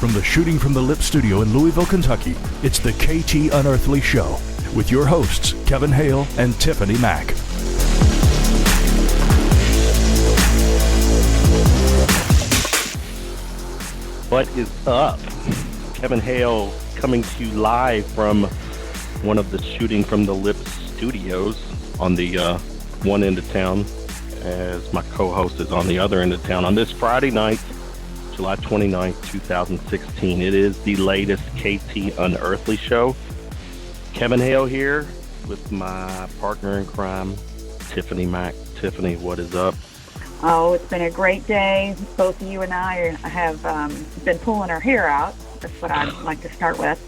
From the Shooting from the Lip studio in Louisville, Kentucky, it's the KT Unearthly Show with your hosts, Kevin Hale and Tiffany Mac. What is up? Kevin Hale coming to you live from one of the Shooting from the Lip studios on the one end of town, as my co-host is on the other end of town on this Friday night, July 29th, 2016. It is the latest KT Unearthly show. Kevin Hale here with my partner in crime, Tiffany Mac. Tiffany, what is up? Oh, it's been a great day. Both you and I have been pulling our hair out. That's what I'd like to start with.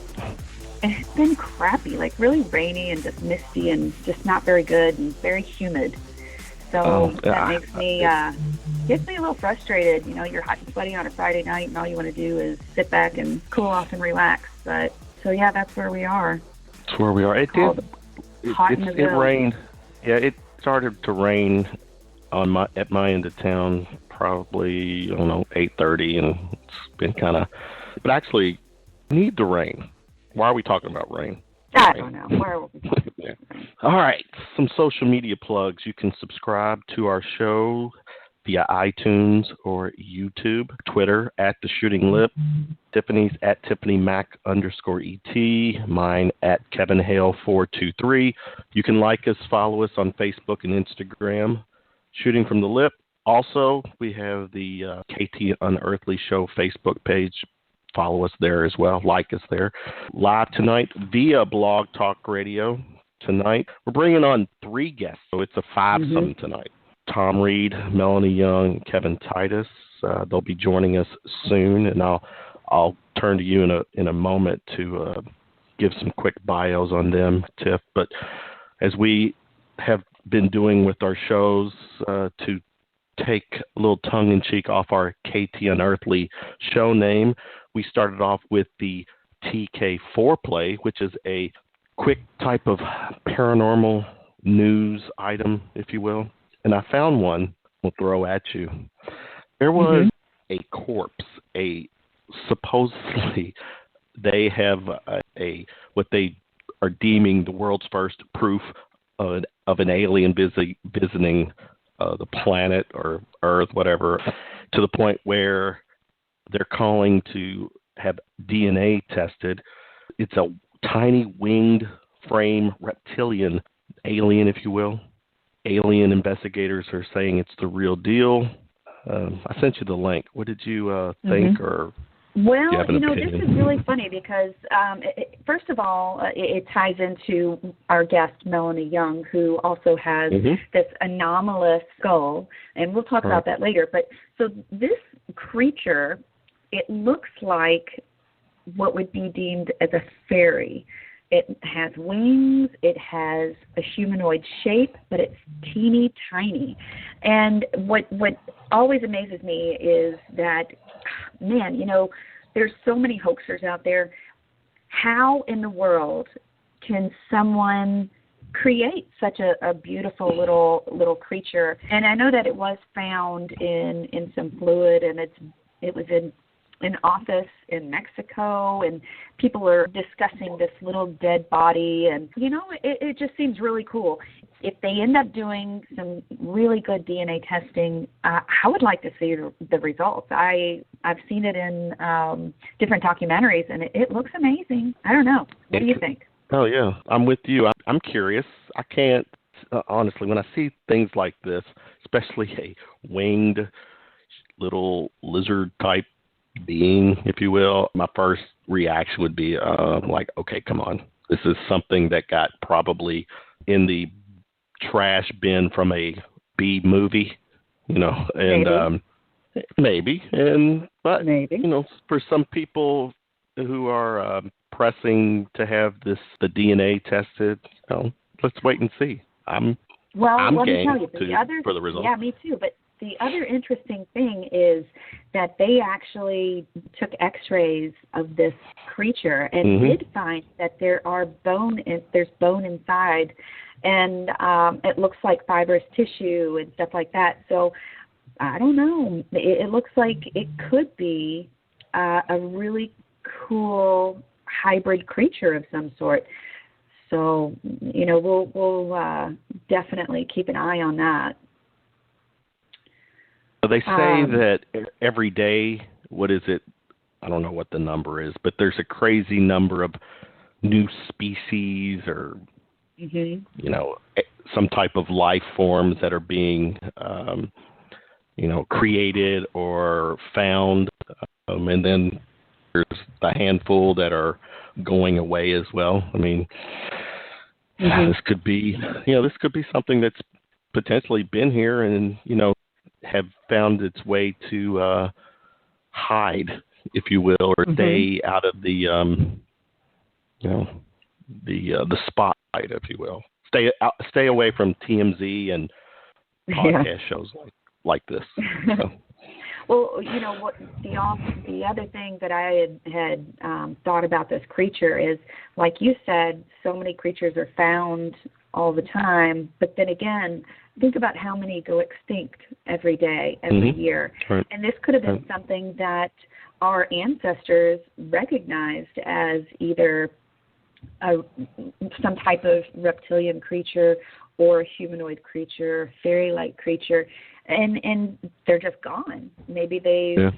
And it's been crappy, like really rainy and just misty and just not very good and very humid. So that makes me, gets me a little frustrated. You know, you're hot and sweaty on a Friday night and all you want to do is sit back and cool off and relax. But, so yeah, that's where we are. That's where we are. It rained. Yeah, it started to rain at my end of town probably, 8:30, and it's been kind of, but actually need the rain. Why are we talking about rain? I don't know. Where are we talking yeah. All right. Some social media plugs. You can subscribe to our show via iTunes or YouTube, Twitter at The Shooting Lip, Tiffany's at Tiffany Mac _ET, mine at Kevin Hale 423. You can like us, follow us on Facebook and Instagram, Shooting from the Lip. Also, we have the KT Unearthly Show Facebook page. Follow us there as well. Like us there. Live tonight via Blog Talk Radio. Tonight, we're bringing on 3 guests, so it's a 5-some tonight. Thom Reed, Melanie Young, Kevin Titus. They'll be joining us soon, and I'll turn to you in a moment to give some quick bios on them, Tiff. But as we have been doing with our shows to take a little tongue-in-cheek off our KT Unearthly show name, we started off with the TK Foreplay, which is a quick type of paranormal news item, if you will. And I found one we'll throw at you. There was a corpse, supposedly they have what they are deeming the world's first proof of an alien visiting the planet or Earth, whatever, to the point where they're calling to have DNA tested. It's a tiny winged frame reptilian alien, if you will. Alien investigators are saying it's the real deal. I sent you the link. What did you think? Or well, this is really funny because, first of all, it ties into our guest, Melanie Young, who also has this anomalous skull, and we'll talk about that later. But so this creature, it looks like what would be deemed as a fairy. It has wings, it has a humanoid shape, but it's teeny tiny. And what always amazes me is that, man, there's so many hoaxers out there. How in the world can someone create such a beautiful little creature? And I know that it was found in some fluid, and it was in an office in Mexico, and people are discussing this little dead body, and it just seems really cool. If they end up doing some really good DNA testing, I would like to see the results. I've seen it in different documentaries, and it looks amazing. I don't know. What do you think? Oh yeah, I'm with you. I'm curious. I can't honestly, when I see things like this, especially a winged little lizard type being, if you will, my first reaction would be like, okay, come on. This is something that got probably in the trash bin from a B movie, and maybe. But maybe. For some people who are pressing to have the DNA tested, let's wait and see. I'm let me game tell you, for the results. Yeah, me too. But the other interesting thing is that they actually took X-rays of this creature and did find that there's bone inside, and it looks like fibrous tissue and stuff like that. So I don't know. It looks like it could be a really cool hybrid creature of some sort. So, we'll definitely keep an eye on that. So they say that every day, what is it? I don't know what the number is, but there's a crazy number of new species or, some type of life forms that are being, created or found. And then there's a handful that are going away as well. I mean, this could be something that's potentially been here and, have found its way to hide, if you will, or stay out of the, the spotlight, if you will. Stay away from TMZ and podcast shows like this. So. Well, what the other thing that I had thought about this creature is, like you said, so many creatures are found all the time. But then again, think about how many go extinct every day, every year. Right. And this could have been something that our ancestors recognized as either some type of reptilian creature or a humanoid creature, fairy-like creature, and they're just gone. Maybe they've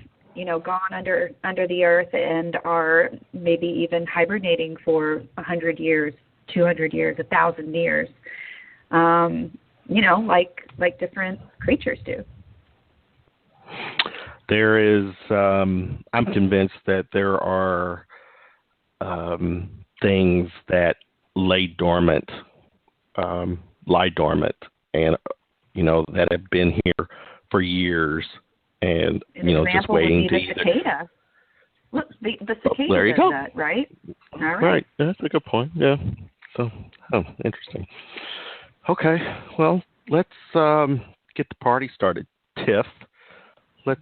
gone under the earth and are maybe even hibernating for 100 years, 200 years, 1,000 years. Like different creatures do. There is, I'm convinced that there are things that lie dormant, and, that have been here for years and, just waiting to either. Cicada. Look, the cicada there you does go. that, right? All right. Right. That's a good point. Yeah. So, interesting. Okay. Well, let's get the party started. Tiff, let's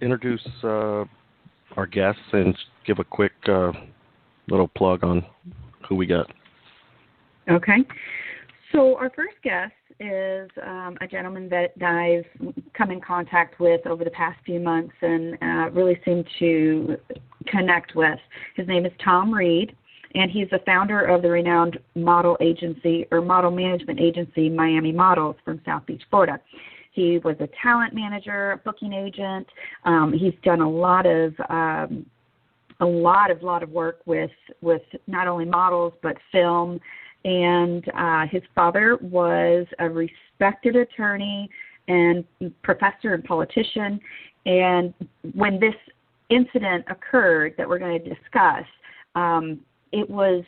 introduce our guests and give a quick little plug on who we got. Okay. So our first guest is a gentleman that I've come in contact with over the past few months and really seem to connect with. His name is Thom Reed, and he's the founder of the renowned model management agency, Miami Models, from South Beach, Florida. He was a talent manager, booking agent. He's done a lot of work with not only models but film. And his father was a respected attorney and professor and politician. And when this incident occurred that we're going to discuss, it was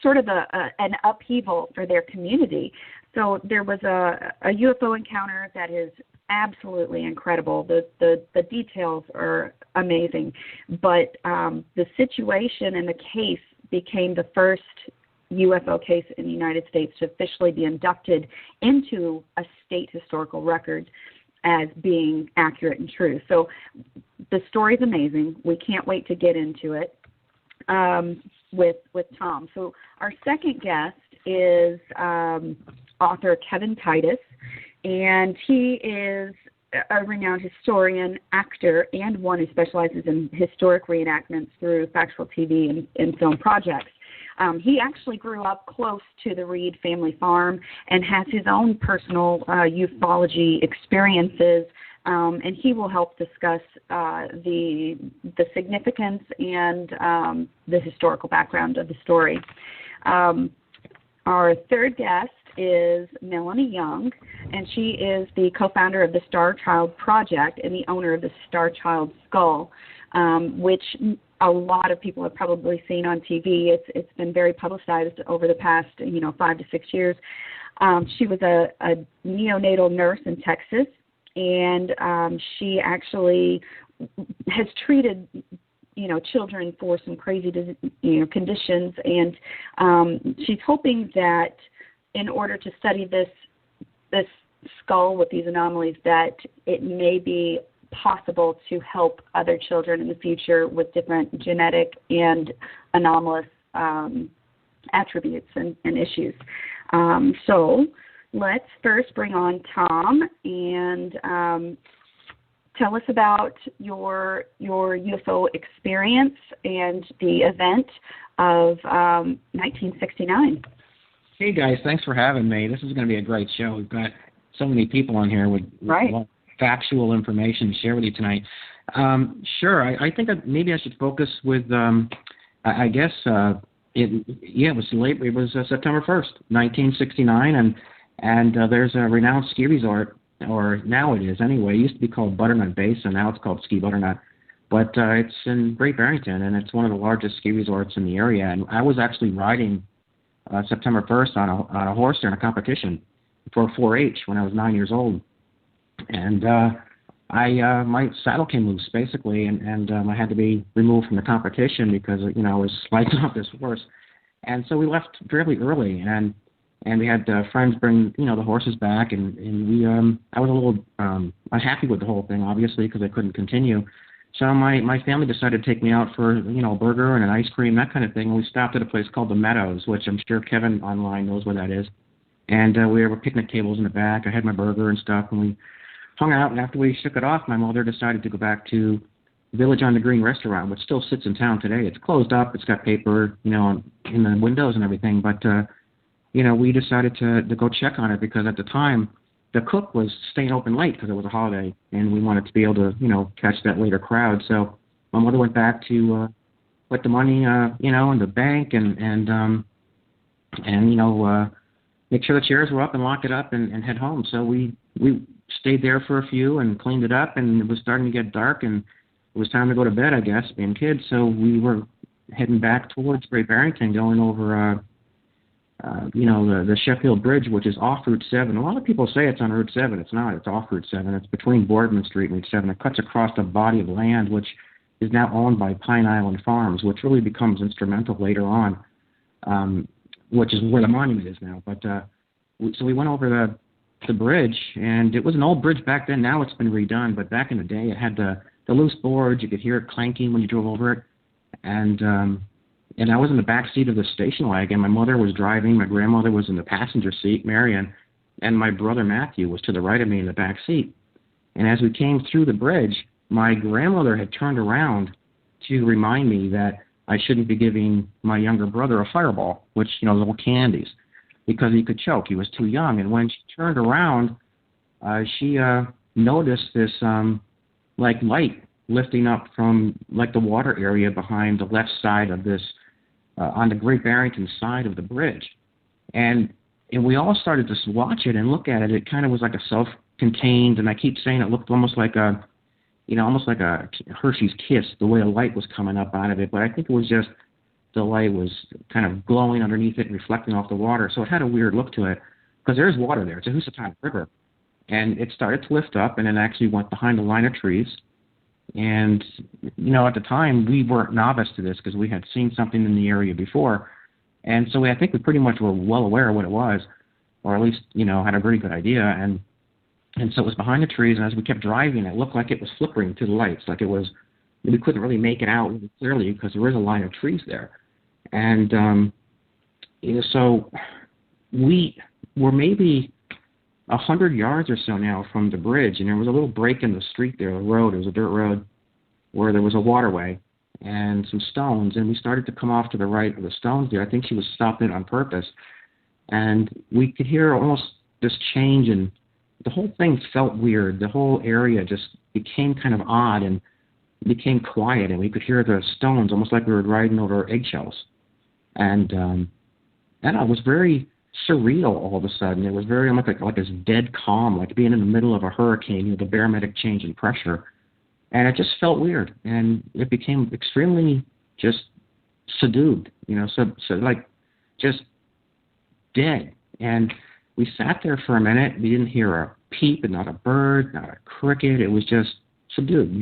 sort of an upheaval for their community. So there was a UFO encounter that is absolutely incredible. The details are amazing. But the situation and the case became the first UFO case in the United States to officially be inducted into a state historical record as being accurate and true. So the story's amazing. We can't wait to get into it with Thom. So our second guest is author Kevin Titus, and he is a renowned historian, actor, and one who specializes in historic reenactments through factual TV and film projects. He actually grew up close to the Reed family farm and has his own personal ufology experiences, and he will help discuss the significance and the historical background of the story. Our third guest is Melanie Young, and she is the co-founder of the Starchild Project and the owner of the Starchild Skull, which a lot of people have probably seen on TV. It's been very publicized over the past 5 to 6 years. She was a neonatal nurse in Texas, and she actually has treated children for some crazy conditions, and she's hoping that in order to study this skull with these anomalies, that it may be possible to help other children in the future with different genetic and anomalous attributes and issues. So let's first bring on Thom. And tell us about your UFO experience and the event of 1969. Hey, guys. Thanks for having me. This is going to be a great show. We've got so many people on here with a lot of factual information to share with you tonight. Sure. I think that maybe I should focus with, I guess, it was late. It was September 1st, 1969, and there's a renowned ski resort, or now it is anyway. It used to be called Butternut Basin. Now it's called Ski Butternut. But it's in Great Barrington, and it's one of the largest ski resorts in the area. And I was actually riding September 1st on a horse there in a competition for 4-H when I was 9 years old. And my saddle came loose, basically, and I had to be removed from the competition because, I was sliding off this horse. And so we left fairly early, and we had friends bring, the horses back, and we, I was a little unhappy with the whole thing, obviously, because I couldn't continue. So my family decided to take me out for, a burger and an ice cream, that kind of thing. And we stopped at a place called the Meadows, which I'm sure Kevin online knows where that is. And we were picnic tables in the back. I had my burger and stuff, and we hung out. And after we shook it off, my mother decided to go back to Village on the Green restaurant, which still sits in town today. It's closed up. It's got paper, in the windows and everything. But, we decided to go check on it because at the time, the cook was staying open late because it was a holiday, and we wanted to be able to, catch that later crowd. So my mother went back to put the money, in the bank and make sure the chairs were up and lock it up and head home. So we stayed there for a few and cleaned it up, and it was starting to get dark, and it was time to go to bed, I guess, being kids. So we were heading back towards Great Barrington, going over the Sheffield Bridge, which is off Route 7. A lot of people say it's on Route 7. It's not. It's off Route 7. It's between Boardman Street and Route 7. It cuts across a body of land which is now owned by Pine Island Farms, which really becomes instrumental later on, which is where the monument is now. But so we went over the bridge, and it was an old bridge back then. Now it's been redone, but back in the day, it had the loose boards. You could hear it clanking when you drove over it, and I was in the back seat of the station wagon. My mother was driving. My grandmother was in the passenger seat, Marion, and my brother Matthew was to the right of me in the back seat. And as we came through the bridge, my grandmother had turned around to remind me that I shouldn't be giving my younger brother a fireball, which, little candies, because he could choke. He was too young. And when she turned around, she noticed this light lifting up from the water area behind the left side of this, on the Great Barrington side of the bridge. And we all started to watch it and look at it. It kind of was like a self-contained, and I keep saying it looked almost like a Hershey's Kiss, the way the light was coming up out of it. But I think it was just the light was kind of glowing underneath it and reflecting off the water. So it had a weird look to it because there's water there. It's a Housatonic River. And it started to lift up, and it actually went behind a line of trees. And, at the time, we weren't novice to this because we had seen something in the area before. And so I think we pretty much were well aware of what it was, or at least, had a pretty good idea. And so it was behind the trees, and as we kept driving, it looked like it was flickering through the lights, like it was, we couldn't really make it out really clearly because there is a line of trees there. And, so we were maybe 100 yards or so now from the bridge, and there was a little break in the street there, the road. It was a dirt road where there was a waterway and some stones, and we started to come off to the right of the stones there. I think she was stopping it on purpose, and we could hear almost this change, and the whole thing felt weird. The whole area just became kind of odd and became quiet, and we could hear the stones almost like we were riding over eggshells. And it was very surreal all of a sudden. It was very almost like this dead calm, like being in the middle of a hurricane, the barometric change in pressure. And it just felt weird, and it became extremely just subdued, so like just dead. And we sat there for a minute. We didn't hear a peep, and not a bird, not a cricket. It was just subdued,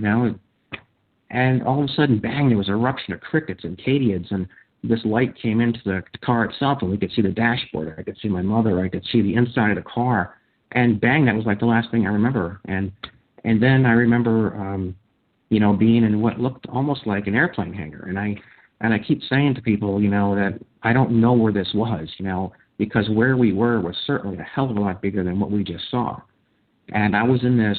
And all of a sudden, bang, there was an eruption of crickets and katydids, and this light came into the car itself, and we could see the dashboard. I could see my mother. I could see the inside of the car. And bang, that was like the last thing I remember. And then I remember, being in what looked almost like an airplane hangar. And I keep saying to people, that I don't know where this was, because where we were was certainly a hell of a lot bigger than what we just saw. And I was in this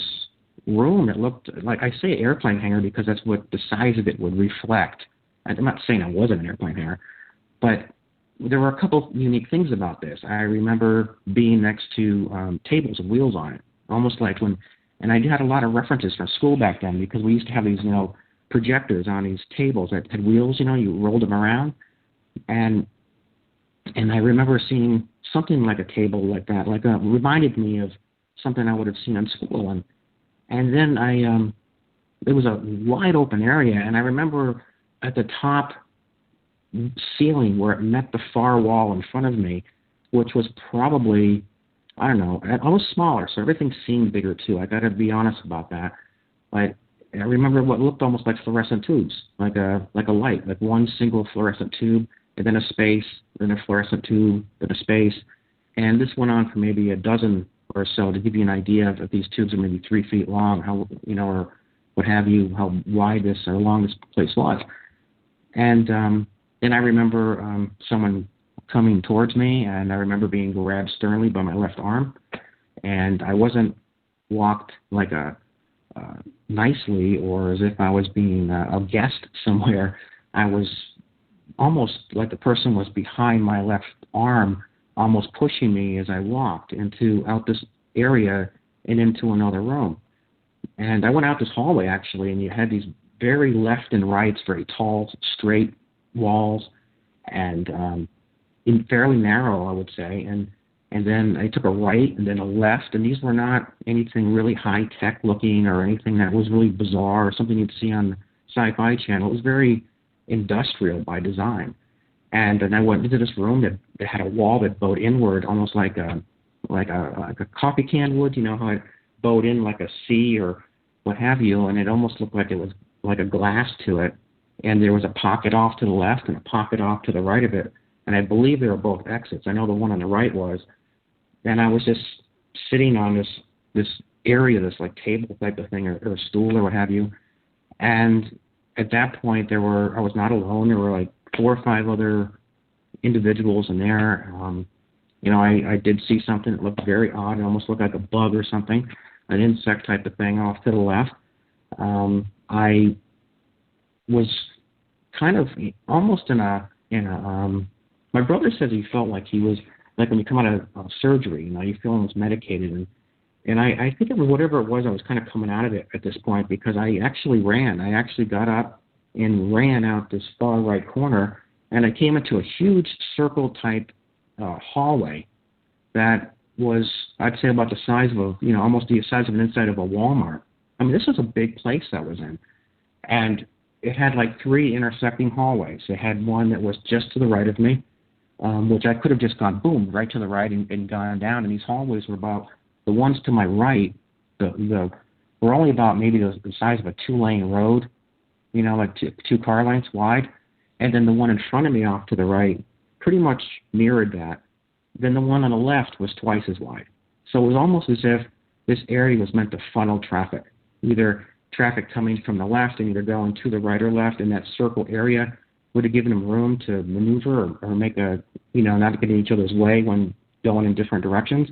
room that looked like, I say airplane hangar because that's what the size of it would reflect. I'm not saying it wasn't an airplane hangar, but there were a couple unique things about this. I remember being next to tables with wheels on it, almost like when, and I had a lot of references from school back then because we used to have these, projectors on these tables that had wheels, you rolled them around. And I remember seeing something like a table like that, reminded me of something I would have seen in school. And then it was a wide open area, and I remember at the top ceiling where it met the far wall in front of me, which was probably, I don't know, I was smaller, so everything seemed bigger too. I got to be honest about that. But I remember what looked almost like fluorescent tubes, like a light, like one single fluorescent tube, and then a space, then a fluorescent tube, then a space. And this went on for maybe a dozen or so to give you an idea of if these tubes are maybe 3 feet long, how, or what have you, how wide this or long this place was. And then I remember someone coming towards me, and I remember being grabbed sternly by my left arm. And I wasn't walked like nicely or as if I was being a guest somewhere. I was almost like the person was behind my left arm, almost pushing me as I walked out this area and into another room. And I went out this hallway, actually, and you had these very left and rights, very tall, straight walls, and fairly narrow, I would say. And then I took a right and then a left, and these were not anything really high-tech looking or anything that was really bizarre or something you'd see on the Sci-Fi Channel. It was very industrial by design. And then I went into this room that had a wall that bowed inward, almost like a coffee can would, how it bowed in like a C or what have you, and it almost looked like it was like a glass to it. And there was a pocket off to the left and a pocket off to the right of it. And I believe they were both exits. I know the one on the right was. And I was just sitting on this area, this like table type of thing or stool or what have you. And at that point, I was not alone. There were like 4 or 5 other individuals in there. I did see something that looked very odd. It almost looked like a bug or something, an insect type of thing off to the left. I was kind of almost in a my brother says he felt like he was like when you come out of surgery, you feel almost medicated. And I think it was whatever it was, I was kind of coming out of it at this point because I actually ran. I actually got up and ran out this far right corner, and I came into a huge circle-type hallway that was, I'd say, about the size of almost the size of an inside of a Walmart. I mean, this was a big place that was in. And it had like 3 intersecting hallways. It had one that was just to the right of me, which I could have just gone, boom, right to the right and gone down. And these hallways were about, the ones to my right, were only about maybe the size of a 2-lane road, like 2 car lengths wide. And then the one in front of me off to the right pretty much mirrored that. Then the one on the left was twice as wide. So it was almost as if this area was meant to funnel traffic, either traffic coming from the left and either going to the right or left, and that circle area would have given them room to maneuver or make not get in each other's way when going in different directions,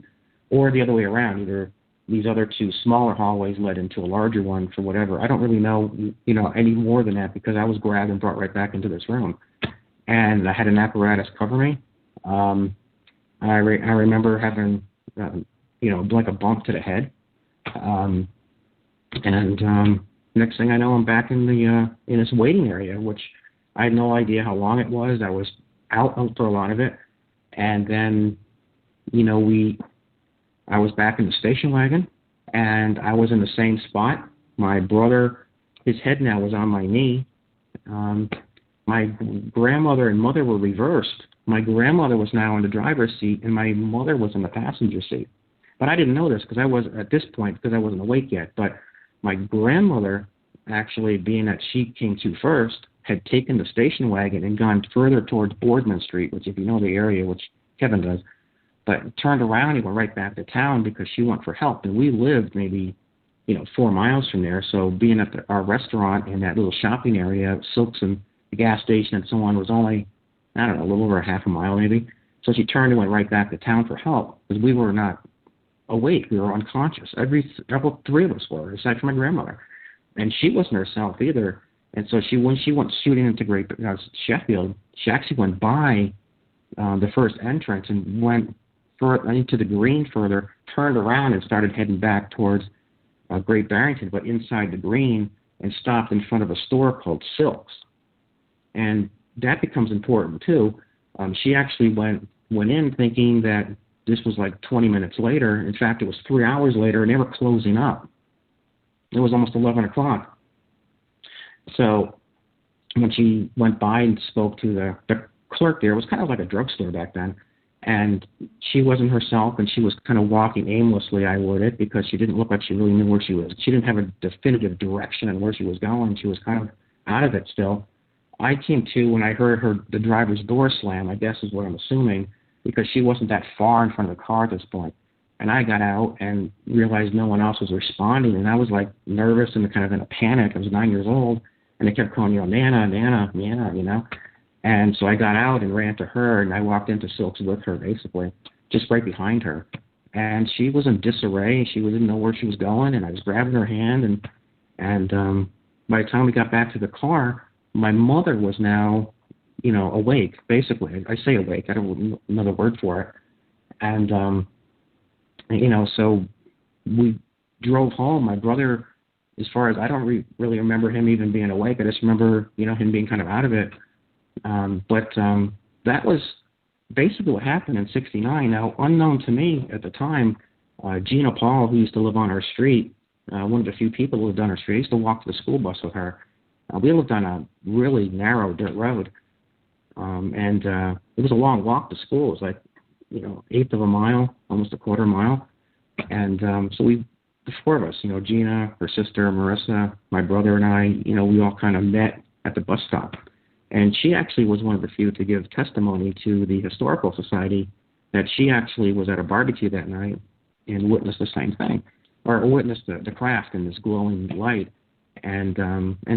or the other way around, either these other 2 smaller hallways led into a larger one for whatever. I don't really know, any more than that because I was grabbed and brought right back into this room. And I had an apparatus cover me. I remember having, like a bump to the head. Next thing I know, I'm back in this waiting area, which I had no idea how long it was. I was out for a lot of it. And then, I was back in the station wagon, and I was in the same spot. My brother, his head now was on my knee. My grandmother and mother were reversed. My grandmother was now in the driver's seat, and my mother was in the passenger seat. But I didn't know this because I wasn't awake yet. But my grandmother, actually, being that she came to first, had taken the station wagon and gone further towards Boardman Street, which if you know the area, which Kevin does, but turned around and went right back to town because she went for help. And we lived maybe, 4 miles from there. So being at our restaurant in that little shopping area, Silks and the gas station and so on was only, a little over a half a mile maybe. So she turned and went right back to town for help because we were not awake. We were unconscious. Three of us were, aside from my grandmother. And she wasn't herself either. And so when she went shooting into Great Sheffield, she actually went by the first entrance and went into the green further, turned around and started heading back towards Great Barrington, but inside the green, and stopped in front of a store called Silks. And that becomes important too. She actually went in thinking that this was like 20 minutes later. In fact, it was 3 hours later, and they were closing up. It was almost 11 o'clock. So when she went by and spoke to the clerk there, it was kind of like a drugstore back then, and she wasn't herself, and she was kind of walking aimlessly, I worded, because she didn't look like she really knew where she was. She didn't have a definitive direction on where she was going. She was kind of out of it still. I came to when I heard the driver's door slam, I guess is what I'm assuming, because she wasn't that far in front of the car at this point. And I got out and realized no one else was responding, and I was like nervous and kind of in a panic. I was 9 years old, and they kept calling, Nana, Nana, Nana, you know. And so I got out and ran to her, and I walked into Silks with her, basically, just right behind her. And she was in disarray. She didn't know where she was going, and I was grabbing her hand. And by the time we got back to the car, my mother was now, awake, basically. I say awake. I don't know another word for it. And, so we drove home. My brother, as far as I don't really remember him even being awake. I just remember, him being kind of out of it. But that was basically what happened in '69. Now, unknown to me at the time, Gina Paul, who used to live on our street, one of the few people who lived on our street, I used to walk to the school bus with her. We lived on a really narrow dirt road, and it was a long walk to school. It was like, eighth of a mile, almost a quarter mile. And so the four of us, Gina, her sister, Marissa, my brother, and I, we all kind of met at the bus stop. And she actually was one of the few to give testimony to the Historical Society that she actually was at a barbecue that night and witnessed the same thing, or witnessed the craft in this glowing light. And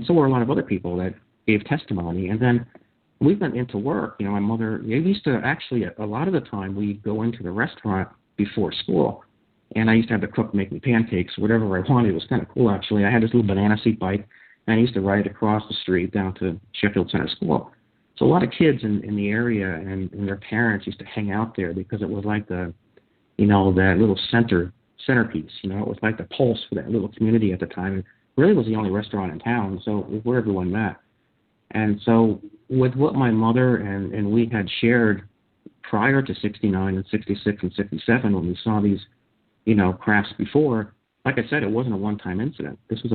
so were a lot of other people that gave testimony. And then we went into work. My mother, we used to actually, a lot of the time, we'd go into the restaurant before school. And I used to have the cook make me pancakes, whatever I wanted. It was kind of cool, actually. I had this little banana seat bike, and I used to ride across the street down to Sheffield Center School. So a lot of kids in the area and their parents used to hang out there because it was like that little centerpiece. It was like the pulse for that little community at the time. It really was the only restaurant in town, so it was where everyone met. And so with what my mother and we had shared prior to '69 and '66 and '67, when we saw these, crafts before, like I said, it wasn't a one-time incident. This was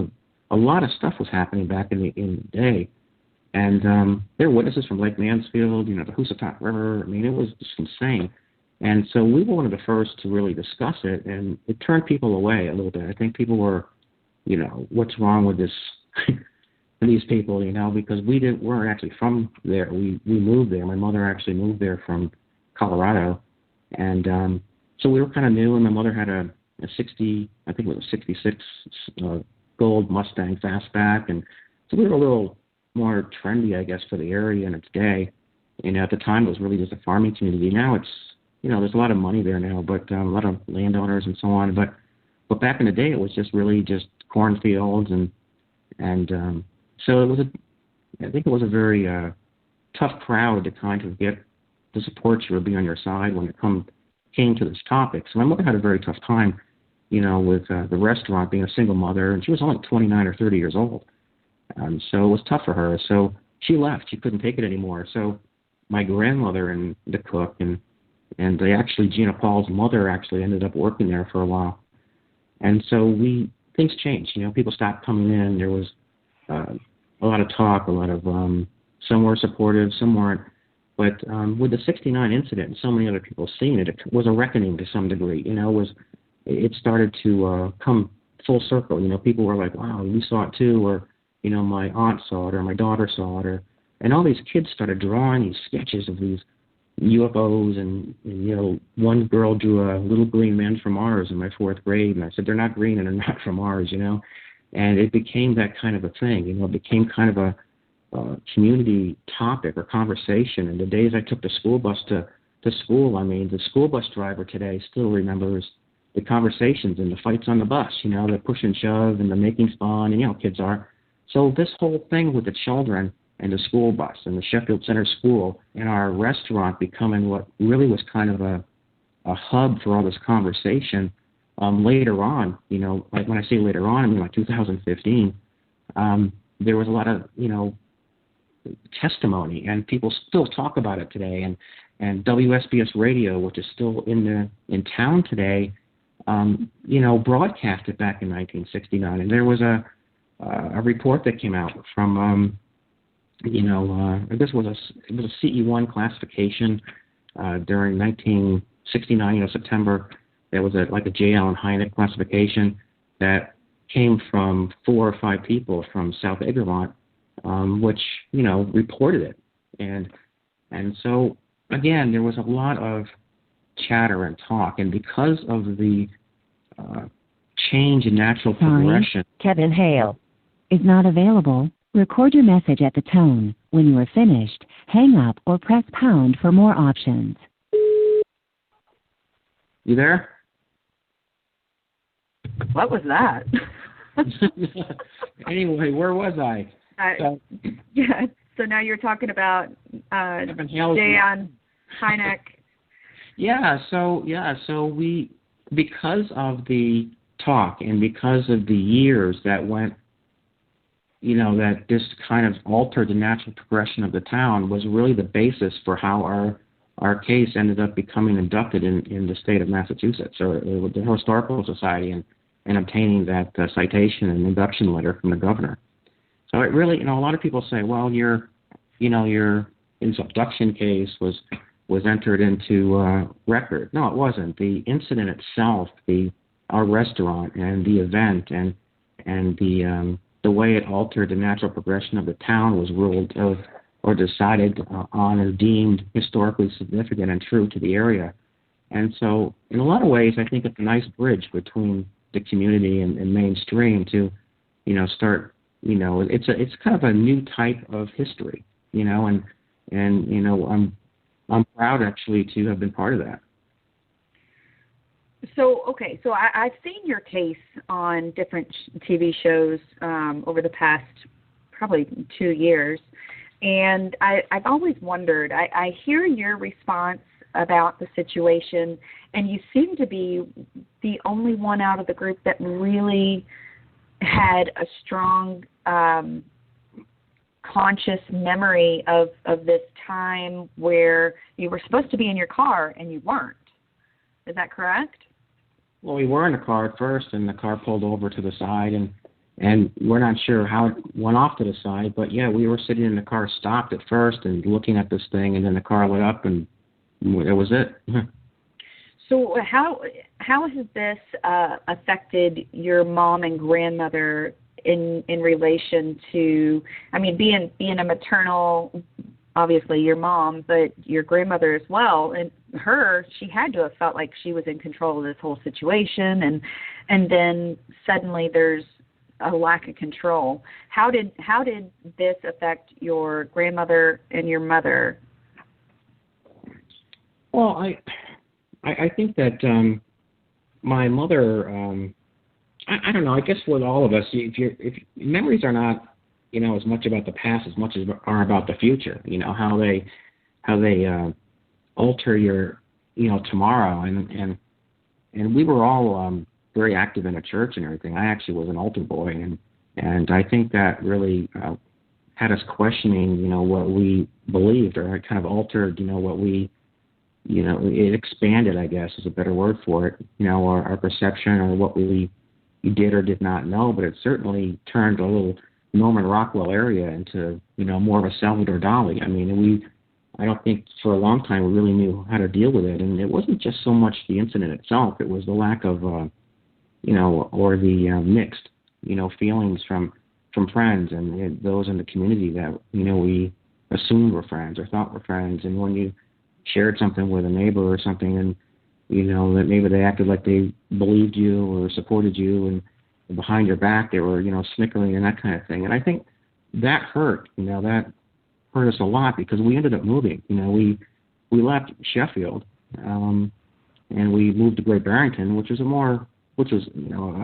a lot of stuff was happening back in the day. And there were witnesses from Lake Mansfield, the Housatonic River. I mean, it was just insane. And so we were one of the first to really discuss it, and it turned people away a little bit. I think people were, what's wrong with this, these people, because we weren't actually from there. We moved there. My mother actually moved there from Colorado. And so we were kind of new, and my mother had a 60, I think it was a 66 gold Mustang fastback. And so we were a little more trendy, I guess, for the area in its day. At the time, it was really just a farming community. Now it's, there's a lot of money there now, but a lot of landowners and so on. But back in the day, it was just really just cornfields, and so I think it was a very tough crowd to kind of get the support you or be on your side when it came to this topic. So my mother had a very tough time, with the restaurant, being a single mother, and she was only 29 or 30 years old. So it was tough for her. So she left. She couldn't take it anymore. So my grandmother and the cook and Gina Paul's mother actually ended up working there for a while. And so things changed. People stopped coming in. There was a lot of talk, a lot of some were supportive, some weren't. But with the '69 incident and so many other people seeing it, it was a reckoning to some degree. It started to come full circle. People were like, wow, we saw it too, or my aunt saw it, or my daughter saw it, and all these kids started drawing these sketches of these UFOs, and one girl drew a little green man from Mars in my fourth grade, and I said, they're not green and they're not from Mars, and it became that kind of a thing. It became kind of a community topic or conversation. And the days I took the school bus to school, the school bus driver today still remembers the conversations and the fights on the bus, the push and shove and the making fun, and kids are. So this whole thing with the children and the school bus and the Sheffield Center School and our restaurant becoming what really was kind of a hub for all this conversation later on, like when I say later on, I mean like 2015, there was a lot of, testimony, and people still talk about it today. And WSBS Radio, which is still in town today, broadcast it back in 1969. And there was a report that came out from, this was it was a CE1 classification during 1969, September. There was a J. Allen Hynek classification that came from 4 or 5 people from South Egremont, which, reported it. And so, again, there was a lot of chatter and talk. And because of the change in natural progression... Kevin Hale is not available. Record your message at the tone. When you are finished, hang up or press pound for more options. You there? What was that? Anyway, where was I? Yeah. So now you're talking about J.Allen Hynek. So we, because of the talk and because of the years that went, that this kind of altered the natural progression of the town, was really the basis for how our case ended up becoming inducted in the state of Massachusetts, or the Historical Society, and obtaining that citation and induction letter from the governor. So it really, a lot of people say, well, your abduction case was entered into record. No, it wasn't. The incident itself, our restaurant and the event and the way it altered the natural progression of the town was ruled or decided on as deemed historically significant and true to the area. And so, in a lot of ways, I think it's a nice bridge between the community and mainstream to, start, it's kind of a new type of history, and I'm proud actually to have been part of that. So, so I've seen your case on different TV shows over the past probably 2 years, and I've always wondered, I hear your response about the situation, and you seem to be the only one out of the group that really had a strong conscious memory of this time where you were supposed to be in your car and you weren't. Is that correct? Well, we were in the car at first, and the car pulled over to the side, and we're not sure how it went off to the side, but yeah, we were sitting in the car, stopped at first, and looking at this thing, and then the car lit up, and that was it. So how has this affected your mom and grandmother in relation to, being a maternal, obviously your mom, but your grandmother as well, and she had to have felt like she was in control of this whole situation, and then suddenly there's a lack of control. How did this affect your grandmother and your mother? Well, I think that my mother, I don't know. I guess with all of us, if memories are not, as much about the past as much as are about the future. How they alter your, tomorrow. And we were all very active in a church and everything. I actually was an altar boy, and I think that really had us questioning, what we believed, or it kind of altered, what we. It expanded, I guess, is a better word for it, our perception or what we did or did not know, but it certainly turned a little Norman Rockwell area into, more of a Salvador Dali. I don't think for a long time we really knew how to deal with it, and it wasn't just so much the incident itself, it was the lack of, or the mixed, feelings from friends and those in the community that, we assumed were friends or thought were friends, and when you shared something with a neighbor or something, and that maybe they acted like they believed you or supported you, and behind your back they were snickering and that kind of thing. And I think that hurt. That hurt us a lot, because we ended up moving. We left Sheffield, and we moved to Great Barrington, which was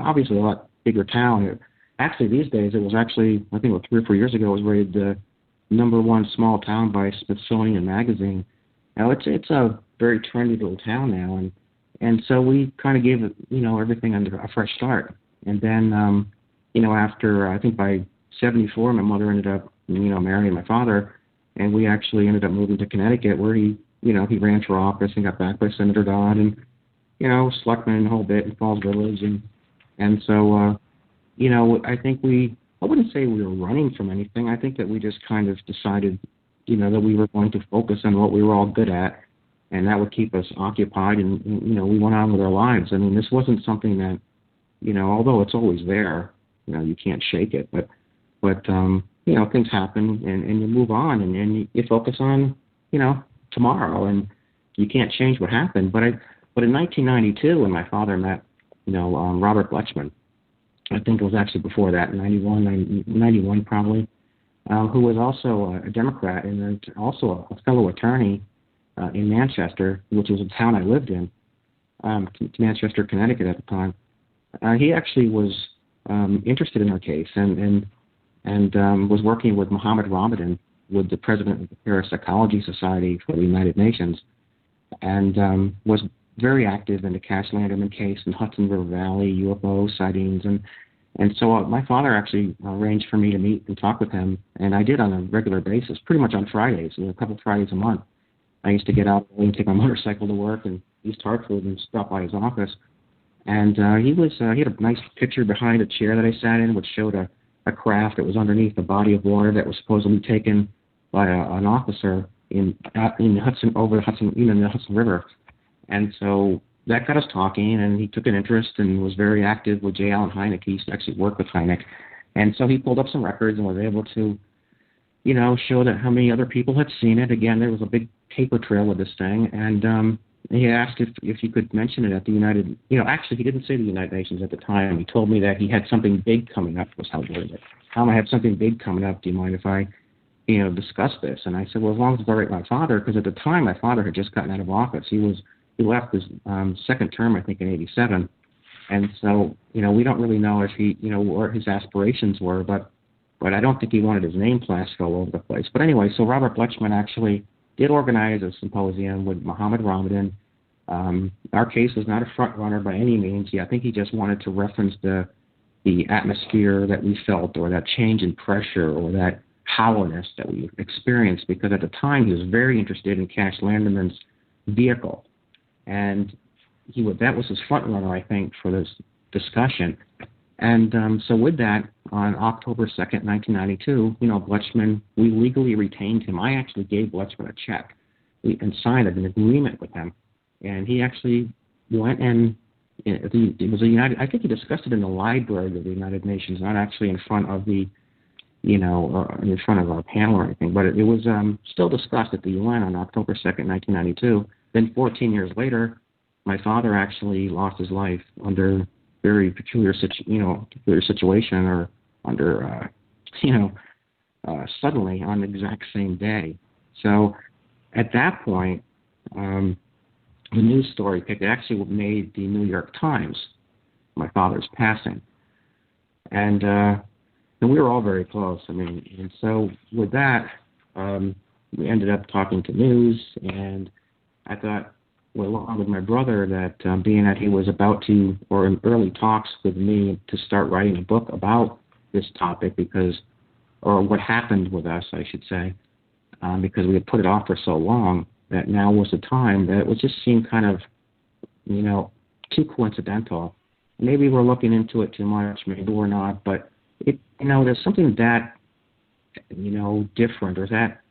obviously a lot bigger town. Actually, these days, it was actually, I think 3 or 4 years ago, it was rated the #1 small town by Smithsonian Magazine. Now, it's a very trendy little town now, and so we kind of gave it, everything under a fresh start. And then, after, I think by 74, my mother ended up, marrying my father, and we actually ended up moving to Connecticut, where he ran for office and got backed by Senator Dodd, and, Schluckman and the whole bit in Falls Village. And so, I think I wouldn't say we were running from anything. I think that we just kind of decided, that we were going to focus on what we were all good at, and that would keep us occupied, and, we went on with our lives. I mean, this wasn't something that, although it's always there, you can't shake it, but things happen, and you move on, and you focus on, tomorrow, and you can't change what happened. But in 1992, when my father met, Robert Bletchman, I think it was actually before that, 91 probably, who was also a Democrat and also a fellow attorney in Manchester, which was a town I lived in, Manchester, Connecticut at the time. He actually was interested in our case and was working with Mohammed Ramadan, with the president of the Parapsychology Society for the United Nations, and was very active in the Cash Landerman case in Hudson River Valley, UFO sightings, and so my father actually arranged for me to meet and talk with him, and I did on a regular basis, pretty much on Fridays, a couple Fridays a month. I used to get out and take my motorcycle to work in East Hartford and stop by his office, and he had a nice picture behind a chair that I sat in, which showed a craft that was underneath a body of water that was supposedly taken by an officer in Hudson, over the Hudson, in the Hudson River. And so that got us talking, and he took an interest and was very active with J. Allen Hynek. He used to actually work with Hynek. And so he pulled up some records and was able to, show that how many other people had seen it. Again, there was a big paper trail with this thing, and he asked if he could mention it at the United, actually he didn't say the United Nations at the time. He told me that he had something big coming up, was how he worded it. Tom, I have something big coming up. Do you mind if I, discuss this? And I said, well, as long as it's all right with my father, because at the time my father had just gotten out of office. He left his second term, I think, in '87. And so, we don't really know if he, what his aspirations were, but I don't think he wanted his name plastered all over the place. But anyway, so Robert Bletchman actually did organize a symposium with Mohammed Ramadan. Our case was not a front runner by any means. I think he just wanted to reference the atmosphere that we felt, or that change in pressure, or that hollowness that we experienced, because at the time he was very interested in Cash Landerman's vehicle. And that was his front runner, I think, for this discussion. And so with that, on October 2nd, 1992, Bletchman, we legally retained him. I actually gave Bletchman a check and signed an agreement with him. And he actually went and it was I think he discussed it in the library of the United Nations, not actually in front of in front of our panel or anything, but it was still discussed at the UN on October 2nd, 1992. Then 14 years later, my father actually lost his life under very peculiar situation, or under, suddenly on the exact same day. So at that point, the news story picked. It actually made the New York Times, my father's passing. And we were all very close. And so with that, we ended up talking to news, and I thought, well, along with my brother, that being that he was about to, or in early talks with me to start writing a book about this topic, or what happened with us, I should say, because we had put it off for so long, that now was the time that it just seemed kind of, too coincidental. Maybe we're looking into it too much, maybe we're not, but there's something that, different, or that,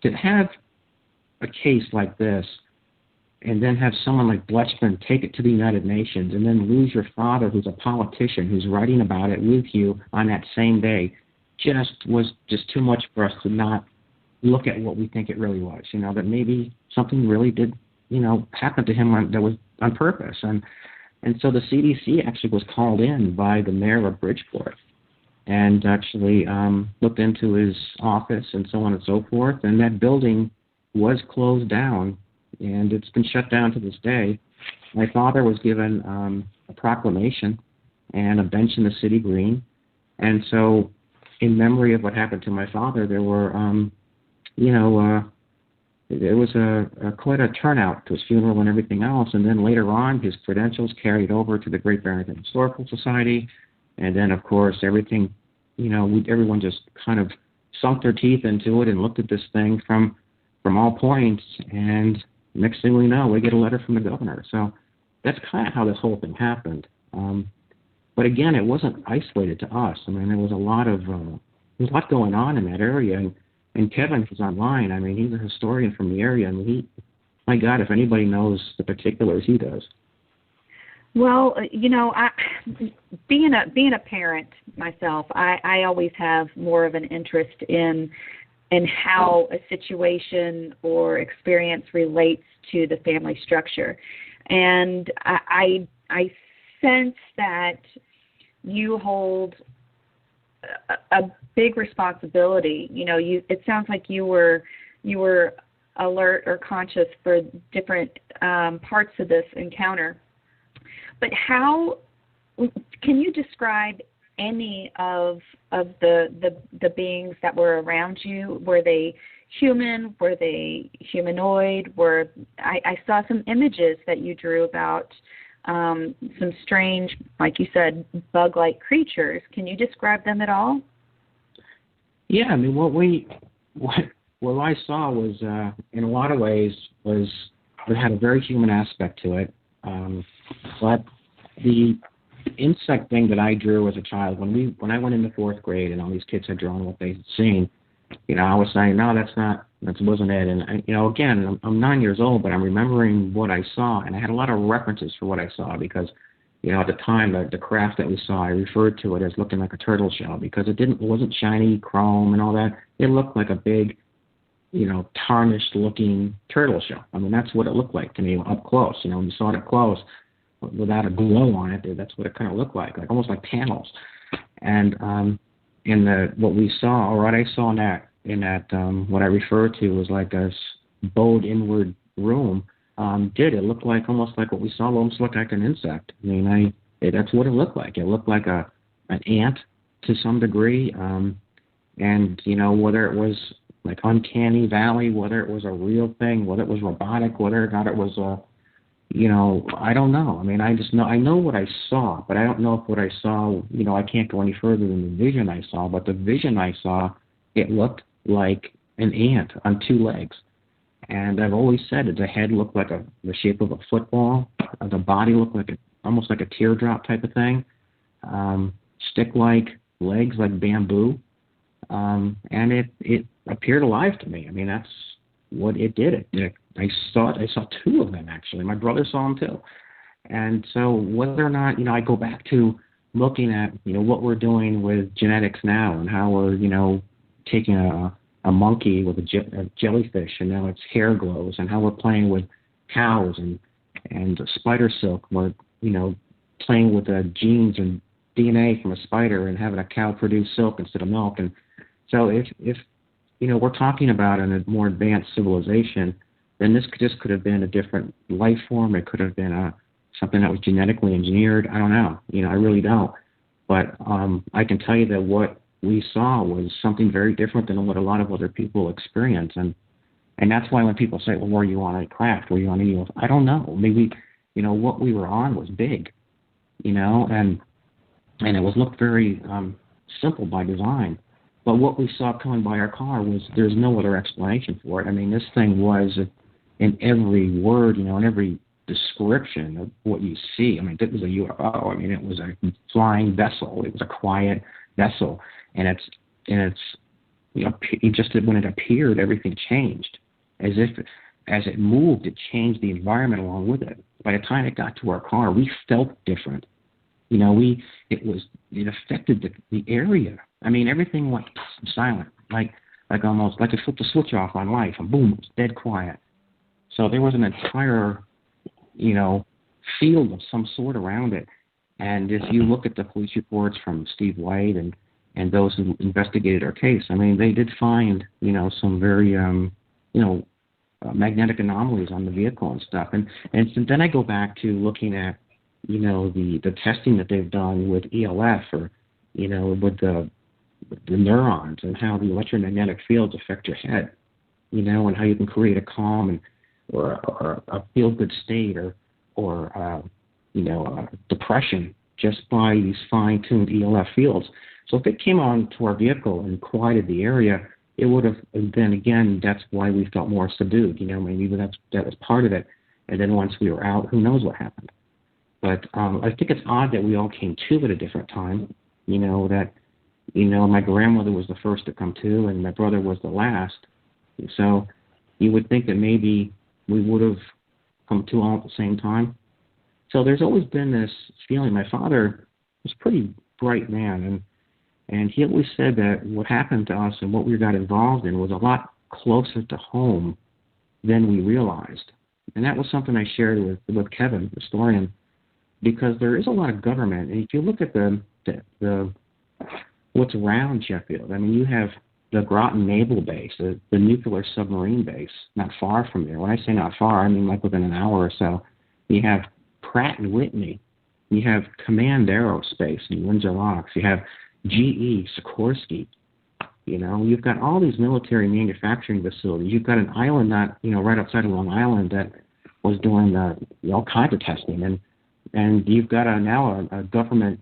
to have a case like this, and then have someone like Bletchman take it to the United Nations, and then lose your father, who's a politician, who's writing about it with you on that same day, was too much for us to not look at what we think it really was. That maybe something really did, happen to him that was on purpose. And so the CDC actually was called in by the mayor of Bridgeport, and actually looked into his office and so on and so forth. And that building was closed down, and it's been shut down to this day. My father was given a proclamation and a bench in the city green, and so in memory of what happened to my father, there were, there was quite a turnout to his funeral and everything else, and then later on his credentials carried over to the Great Barrington Historical Society, and then of course everything, everyone just kind of sunk their teeth into it and looked at this thing from all points, and next thing we know, we get a letter from the governor. So that's kind of how this whole thing happened. But again, it wasn't isolated to us. I mean, there was a lot going on in that area, and Kevin is online. I mean, he's a historian from the area, and my God, if anybody knows the particulars, he does. Well, being a parent myself, I always have more of an interest in how a situation or experience relates to the family structure, and I sense that you hold a big responsibility. It sounds like you were alert or conscious for different parts of this encounter. But how can you describe any of the beings that were around you? Were they human? Were they humanoid? I saw some images that you drew about some strange, like you said, bug-like creatures. Can you describe them at all? Yeah, I mean, what I saw was, in a lot of ways, it had a very human aspect to it. But the insect thing that I drew as a child, when I went into fourth grade and all these kids had drawn what they had seen, I was saying, no, that wasn't it. And again, I'm 9 years old, but I'm remembering what I saw, and I had a lot of references for what I saw because, at the time, the craft that we saw, I referred to it as looking like a turtle shell because it wasn't shiny chrome and all that. It looked like a big, tarnished-looking turtle shell. I mean, that's what it looked like to me up close. When you saw it up close, without a glow on it, that's what it kind of looked like almost like panels. And what we saw, or what I saw in that what I referred to was like a bowed inward room. It looked like almost like what we saw, almost looked like an insect. I mean, that's what it looked like. It looked like an ant to some degree. And whether it was like uncanny valley, whether it was a real thing, whether it was robotic, whether or not it was I don't know. I mean, I know what I saw, but I don't know if what I saw, I can't go any further than the vision I saw, but the vision I saw, it looked like an ant on two legs. And I've always said that the head looked like the shape of a football, the body looked like almost like a teardrop type of thing, stick-like legs like bamboo, and it appeared alive to me. I mean, that's what it did. I saw two of them, actually. My brother saw them, too. And so whether or not, I go back to looking at, what we're doing with genetics now and how we're, taking a monkey with a jellyfish and now its hair glows, and how we're playing with cows and spider silk. We're, playing with the genes and DNA from a spider and having a cow produce silk instead of milk. And so if we're talking about a more advanced civilization, then this could have been a different life form. It could have been something that was genetically engineered. I don't know. I really don't. But I can tell you that what we saw was something very different than what a lot of other people experience. And that's why when people say, well, were you on a craft? Were you on a UFO? I don't know. Maybe, what we were on was big, and it looked very simple by design. But what we saw coming by our car there's no other explanation for it. I mean, this thing was in every word, in every description of what you see. I mean, it was a UFO. I mean, it was a flying vessel. It was a quiet vessel. And it's just when it appeared, everything changed. As it moved, it changed the environment along with it. By the time it got to our car, we felt different. It affected the area. I mean, everything went silent, like almost like it flipped a switch off on life, and boom, it was dead quiet. So there was an entire, field of some sort around it. And if you look at the police reports from Steve White and those who investigated our case, I mean, they did find, some very, magnetic anomalies on the vehicle and stuff. And so then I go back to looking at, the testing that they've done with ELF or, with the neurons and how the electromagnetic fields affect your head, and how you can create a calm or a feel-good state or depression just by these fine-tuned ELF fields. So if it came on to our vehicle and quieted the area, it would have, then again, that's why we felt more subdued. Maybe that was part of it. And then once we were out, who knows what happened. But I think it's odd that we all came to at a different time, my grandmother was the first to come to and my brother was the last. So you would think that maybe we would have come to all at the same time. So there's always been this feeling. My father was a pretty bright man, and he always said that what happened to us and what we got involved in was a lot closer to home than we realized. And that was something I shared with Kevin, the historian, because there is a lot of government. And if you look at the what's around Sheffield, I mean, you have the Groton Naval Base, the nuclear submarine base, not far from there. When I say not far, I mean like within an hour or so. You have Pratt & Whitney. You have Command Aerospace in Windsor Locks. You have GE, Sikorsky. You've got all these military manufacturing facilities. You've got an island right outside of Long Island that was doing all kinds of testing. And you've got now a government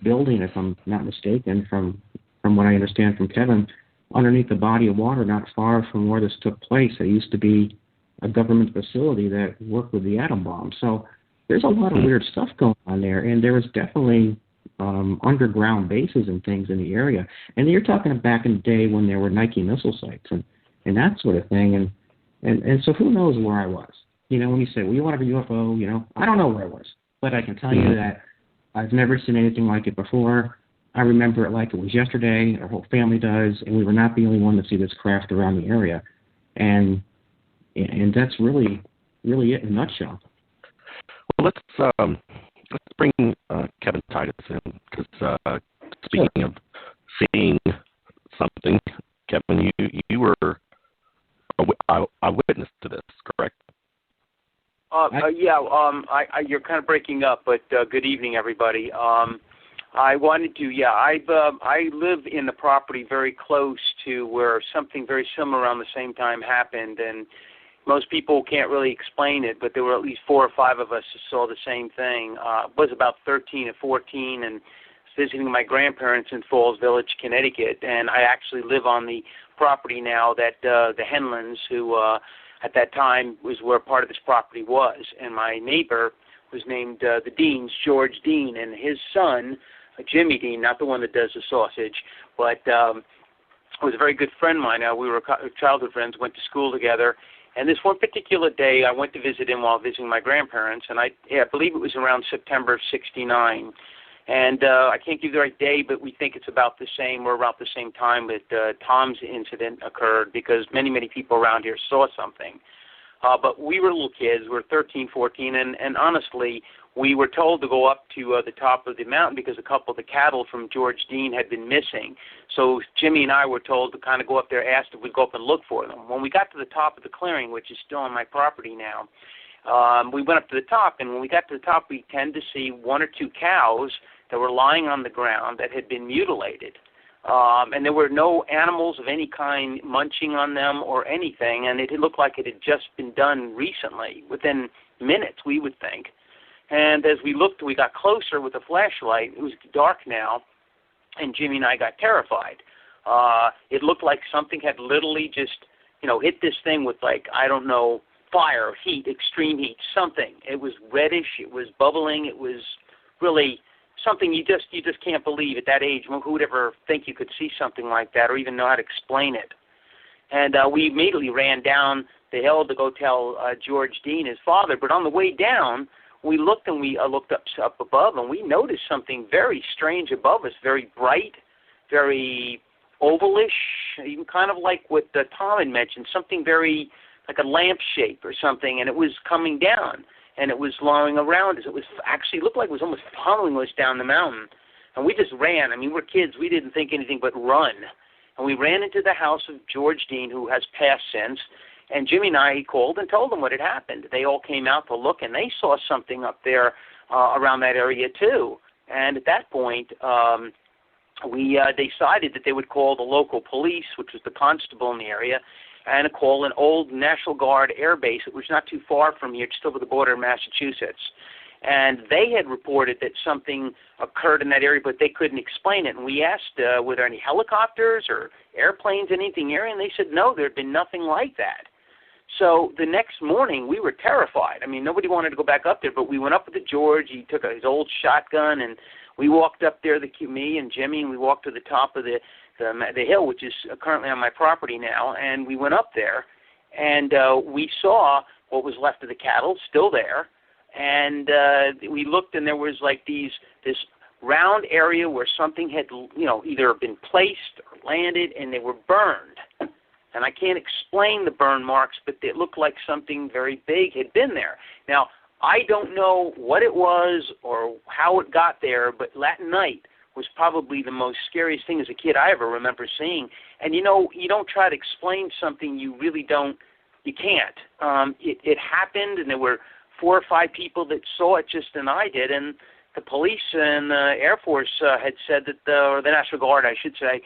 building, if I'm not mistaken, from what I understand from Kevin, underneath the body of water not far from where this took place. There used to be a government facility that worked with the atom bomb. So there's a lot of weird stuff going on there, and there was definitely underground bases and things in the area. And you're talking back in the day when there were Nike missile sites and that sort of thing. And so who knows where I was? When you say, well, you want to be UFO, I don't know where I was. But I can tell you that I've never seen anything like it before. I remember it like it was yesterday. Our whole family does, and we were not the only one to see this craft around the area. And that's really it in a nutshell. Well, let's bring Kevin Titus in, because speaking of seeing something, Kevin, you were a witness to this, correct? You're kind of breaking up, but good evening, everybody. I wanted to, I live in the property very close to where something very similar around the same time happened, and most people can't really explain it, but there were at least 4 or 5 of us who saw the same thing. I was about 13 or 14 and visiting my grandparents in Falls Village, Connecticut, and I actually live on the property now that the Henlons, who at that time was where part of this property was, and my neighbor was named the Deans, George Dean, and his son, Jimmy Dean, not the one that does the sausage, but was a very good friend of mine. We were childhood friends, went to school together, and this one particular day I went to visit him while visiting my grandparents, and I believe it was around September of '69. And I can't give you the right day, but we think it's about the same or about the same time that Tom's incident occurred, because many, many people around here saw something. But we were little kids. We were 13, 14, and honestly, we were told to go up to the top of the mountain because a couple of the cattle from George Dean had been missing. So Jimmy and I were told to kind of go up there, asked if we'd go up and look for them. When we got to the top of the clearing, which is still on my property now, we went up to the top, and when we got to the top, we tend to see 1 or 2 cows that were lying on the ground that had been mutilated. And there were no animals of any kind munching on them or anything, and it looked like it had just been done recently, within minutes, we would think. And as we looked, we got closer with a flashlight. It was dark now, and Jimmy and I got terrified. It looked like something had literally just, hit this thing with, fire, heat, extreme heat, something. It was reddish, it was bubbling, it was really something you just can't believe at that age. Who would ever think you could see something like that or even know how to explain it? And we immediately ran down the hill to go tell George Dean, his father. But on the way down, we looked and we looked up above, and we noticed something very strange above us, very bright, very ovalish, even kind of like what Tom had mentioned, something very like a lamp shape or something, and it was coming down. And it was lying around us. It was actually looked like it was almost following us down the mountain. And we just ran. I mean, we're kids. We didn't think anything but run. And we ran into the house of George Dean, who has passed since. And Jimmy and I called and told them what had happened. They all came out to look, and they saw something up there around that area too. And at that point, we decided that they would call the local police, which was the constable in the area, and call an old National Guard air base. It was not too far from here, just over the border of Massachusetts. And they had reported that something occurred in that area, but they couldn't explain it. And we asked, were there any helicopters or airplanes, anything here? And they said, no, there had been nothing like that. So the next morning, we were terrified. I mean, nobody wanted to go back up there, but we went up with the George. He took his old shotgun, and we walked up there, me and Jimmy, and we walked to the top of the hill, which is currently on my property now, and we went up there, and we saw what was left of the cattle still there, and we looked, and there was like this round area where something had, either been placed or landed, and they were burned. And I can't explain the burn marks, but it looked like something very big had been there. Now, I don't know what it was or how it got there, but that night was probably the most scariest thing as a kid I ever remember seeing. And, you don't try to explain something you can't. It happened, and there were 4 or 5 people that saw it just as I did, and the police and the Air Force had said that, or the National Guard, I should say,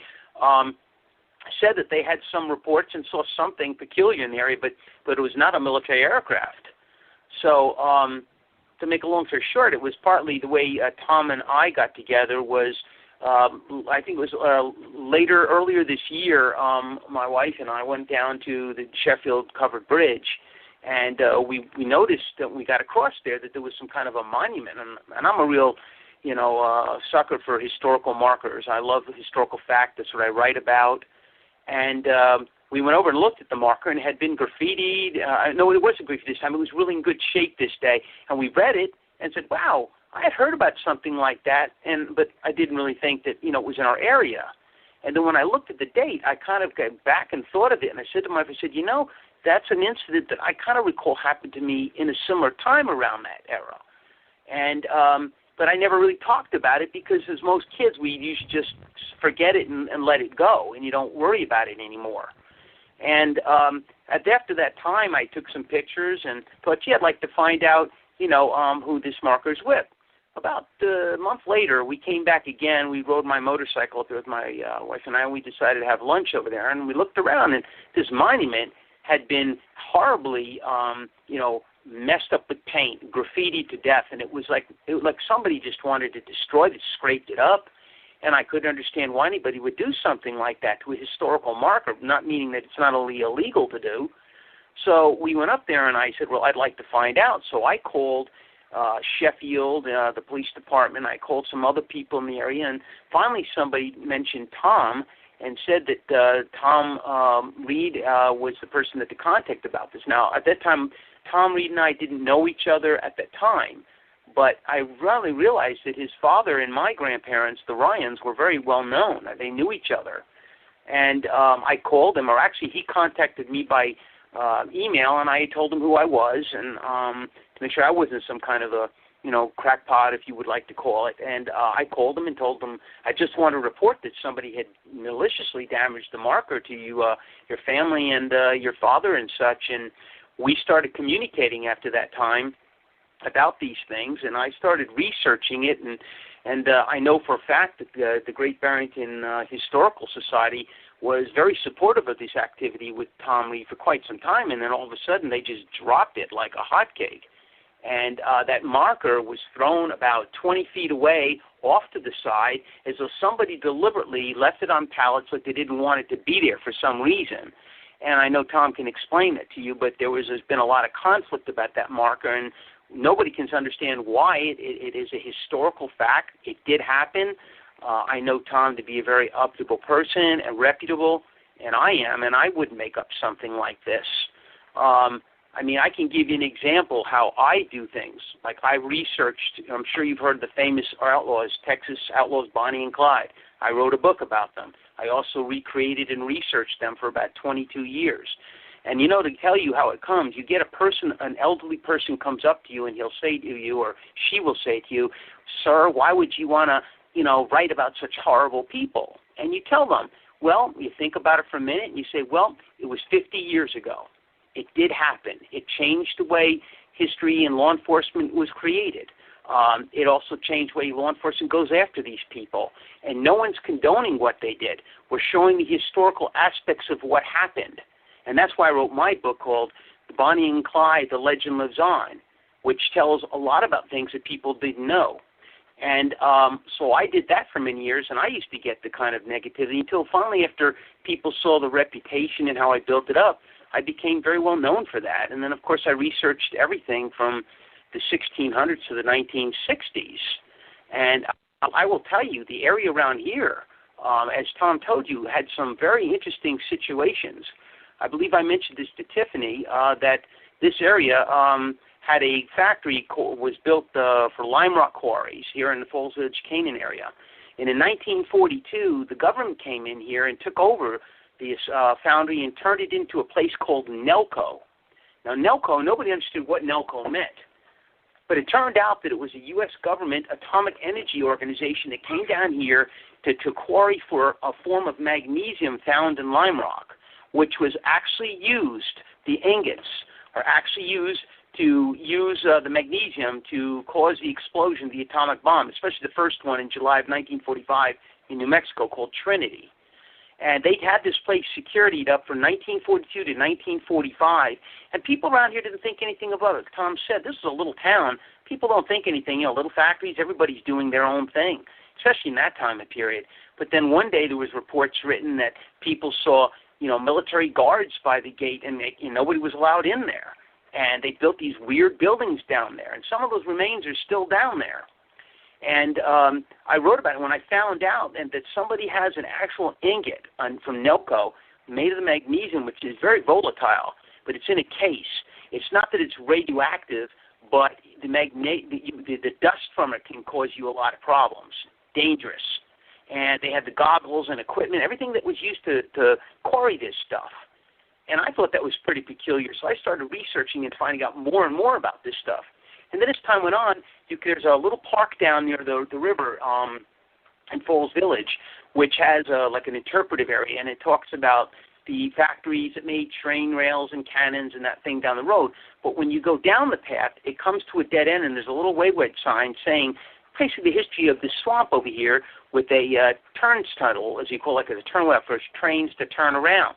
said that they had some reports and saw something peculiar in the area, but it was not a military aircraft. So to make a long story short, it was partly the way Thom and I got together was, I think it was earlier this year, my wife and I went down to the Sheffield Covered Bridge, and we noticed that we got across there that there was some kind of a monument, and I'm a real sucker for historical markers. I love the historical fact. That's what I write about. And we went over and looked at the marker, and it had been graffitied. No, it wasn't graffitied this time. It was really in good shape this day. And we read it and said, wow, I had heard about something like that, but I didn't really think that, it was in our area. And then when I looked at the date, I kind of got back and thought of it, and I said to my wife, I said, that's an incident that I kind of recall happened to me in a similar time around that era. And but I never really talked about it because, as most kids, we usually just forget it and let it go, and you don't worry about it anymore. And after that time, I took some pictures and thought, I'd like to find out, who this marker's with. About a month later, we came back again. We rode my motorcycle up there with my wife and I, and we decided to have lunch over there. And we looked around, and this monument had been horribly, messed up with paint, graffiti to death, and it was like somebody just wanted to destroy it, scraped it up, and I couldn't understand why anybody would do something like that to a historical marker, not meaning that it's not only illegal to do. So we went up there, and I said, well, I'd like to find out. So I called Sheffield, the police department. I called some other people in the area, and finally somebody mentioned Thom and said that Thom Reed was the person that to contact about this. Now, at that time, Thom Reed and I didn't know each other at that time, but I really realized that his father and my grandparents, the Ryans, were very well known. They knew each other. And I called him, or actually he contacted me by email, and I told him who I was, and to make sure I wasn't some kind of a, crackpot, if you would like to call it. And I called him and told him I just wanted to report that somebody had maliciously damaged the marker to you, your family and your father and such. And we started communicating after that time about these things, and I started researching it, and I know for a fact that the Great Barrington Historical Society was very supportive of this activity with Thom Reed for quite some time, and then all of a sudden they just dropped it like a hotcake. And that marker was thrown about 20 feet away off to the side as though somebody deliberately left it on pallets like they didn't want it to be there for some reason. And I know Thom can explain that to you, but there's been a lot of conflict about that marker, and nobody can understand why. It is a historical fact. It did happen. I know Thom to be a very reputable person and reputable, and I am, and I wouldn't make up something like this. I can give you an example how I do things. Like I researched, I'm sure you've heard of the famous outlaws, Texas outlaws Bonnie and Clyde. I wrote a book about them. I also recreated and researched them for about 22 years. And to tell you how it comes, you get an elderly person comes up to you, and he'll say to you, or she will say to you, sir, why would you want to, write about such horrible people? And you tell them, well, you think about it for a minute, and you say, well, it was 50 years ago. It did happen. It changed the way history and law enforcement was created. It also changed the way law enforcement goes after these people. And no one's condoning what they did. We're showing the historical aspects of what happened. And that's why I wrote my book called Bonnie and Clyde, The Legend Lives On, which tells a lot about things that people didn't know. And so I did that for many years, and I used to get the kind of negativity until finally, after people saw the reputation and how I built it up, I became very well known for that. And then, of course, I researched everything from the 1600s to the 1960s. And I will tell you, the area around here, as Tom told you, had some very interesting situations. I believe I mentioned this to Tiffany, that this area had a factory was built for lime rock quarries here in the Falls Village, Canaan area. And in 1942, the government came in here and took over this foundry and turned it into a place called Nelco. Now, Nelco, nobody understood what Nelco meant. But it turned out that it was a U.S. government atomic energy organization that came down here to quarry for a form of magnesium found in lime rock, which was actually used, the ingots are actually used to use the magnesium to cause the explosion of the atomic bomb, especially the first one in July of 1945 in New Mexico called Trinity. And they had this place securityed up from 1942 to 1945, and people around here didn't think anything about it. Tom said, this is a little town. People don't think anything, little factories, everybody's doing their own thing, especially in that time of period. But then one day there was reports written that people saw, military guards by the gate, and nobody was allowed in there. And they built these weird buildings down there, and some of those remains are still down there. And I wrote about it when I found out that somebody has an actual ingot from Nelco made of the magnesium, which is very volatile, but it's in a case. It's not that it's radioactive, but the dust from it can cause you a lot of problems, dangerous. And they had the goggles and equipment, everything that was used to quarry this stuff. And I thought that was pretty peculiar, so I started researching and finding out more and more about this stuff. And then as time went on, there's a little park down near the river in Falls Village, which has like an interpretive area, and it talks about the factories that made train rails and cannons and that thing down the road. But when you go down the path, it comes to a dead end, and there's a little waypoint sign saying basically the history of this swamp over here with a turnstile, as you call it, a turnaround for trains to turn around.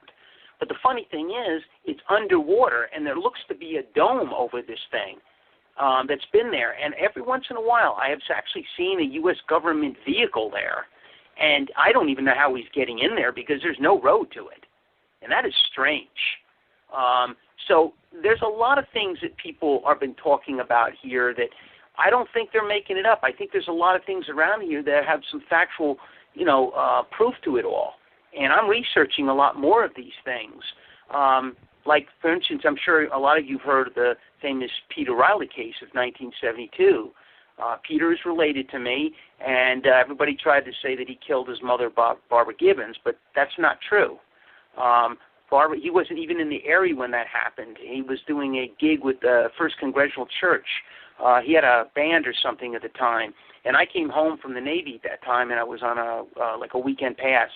But the funny thing is, it's underwater, and there looks to be a dome over this thing that's been there. And every once in a while, I have actually seen a U.S. government vehicle there. And I don't even know how he's getting in there because there's no road to it. And that is strange. So there's a lot of things that people have been talking about here that I don't think they're making it up. I think there's a lot of things around here that have some factual, proof to it all. And I'm researching a lot more of these things. Like, for instance, I'm sure a lot of you have heard of the famous Peter Riley case of 1972. Peter is related to me, and everybody tried to say that he killed his mother, Barbara Gibbons, but that's not true. He wasn't even in the area when that happened. He was doing a gig with the First Congregational Church. He had a band or something at the time, and I came home from the Navy at that time, and I was on a weekend pass.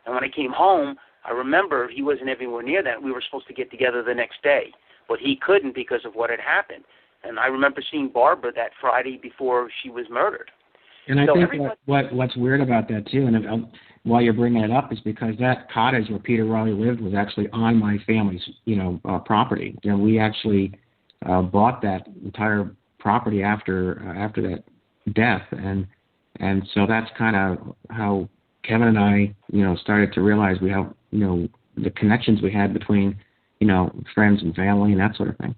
And when I came home, I remember he wasn't anywhere near that. We were supposed to get together the next day, but he couldn't because of what had happened. And I remember seeing Barbara that Friday before she was murdered. And I think what's weird about that, too, and while you're bringing it up, is because that cottage where Peter Riley lived was actually on my family's, property. We actually bought that entire property after that death, and so that's kind of how Kevin and I, started to realize we have, the connections we had between, friends and family and that sort of thing.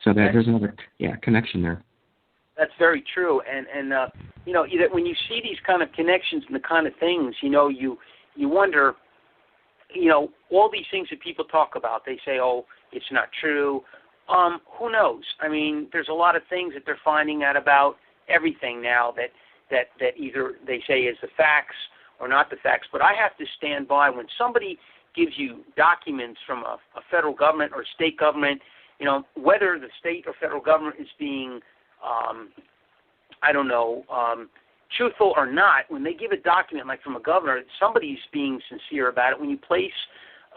So there's another, connection there. That's very true. And when you see these kind of connections and the kind of things, you wonder, all these things that people talk about, they say, oh, it's not true. Who knows? I mean, there's a lot of things that they're finding out about everything now that either they say is the facts or not the facts. But I have to stand by when somebody gives you documents from a federal government or state government, whether the state or federal government is being, truthful or not, when they give a document like from a governor, somebody's being sincere about it. When you place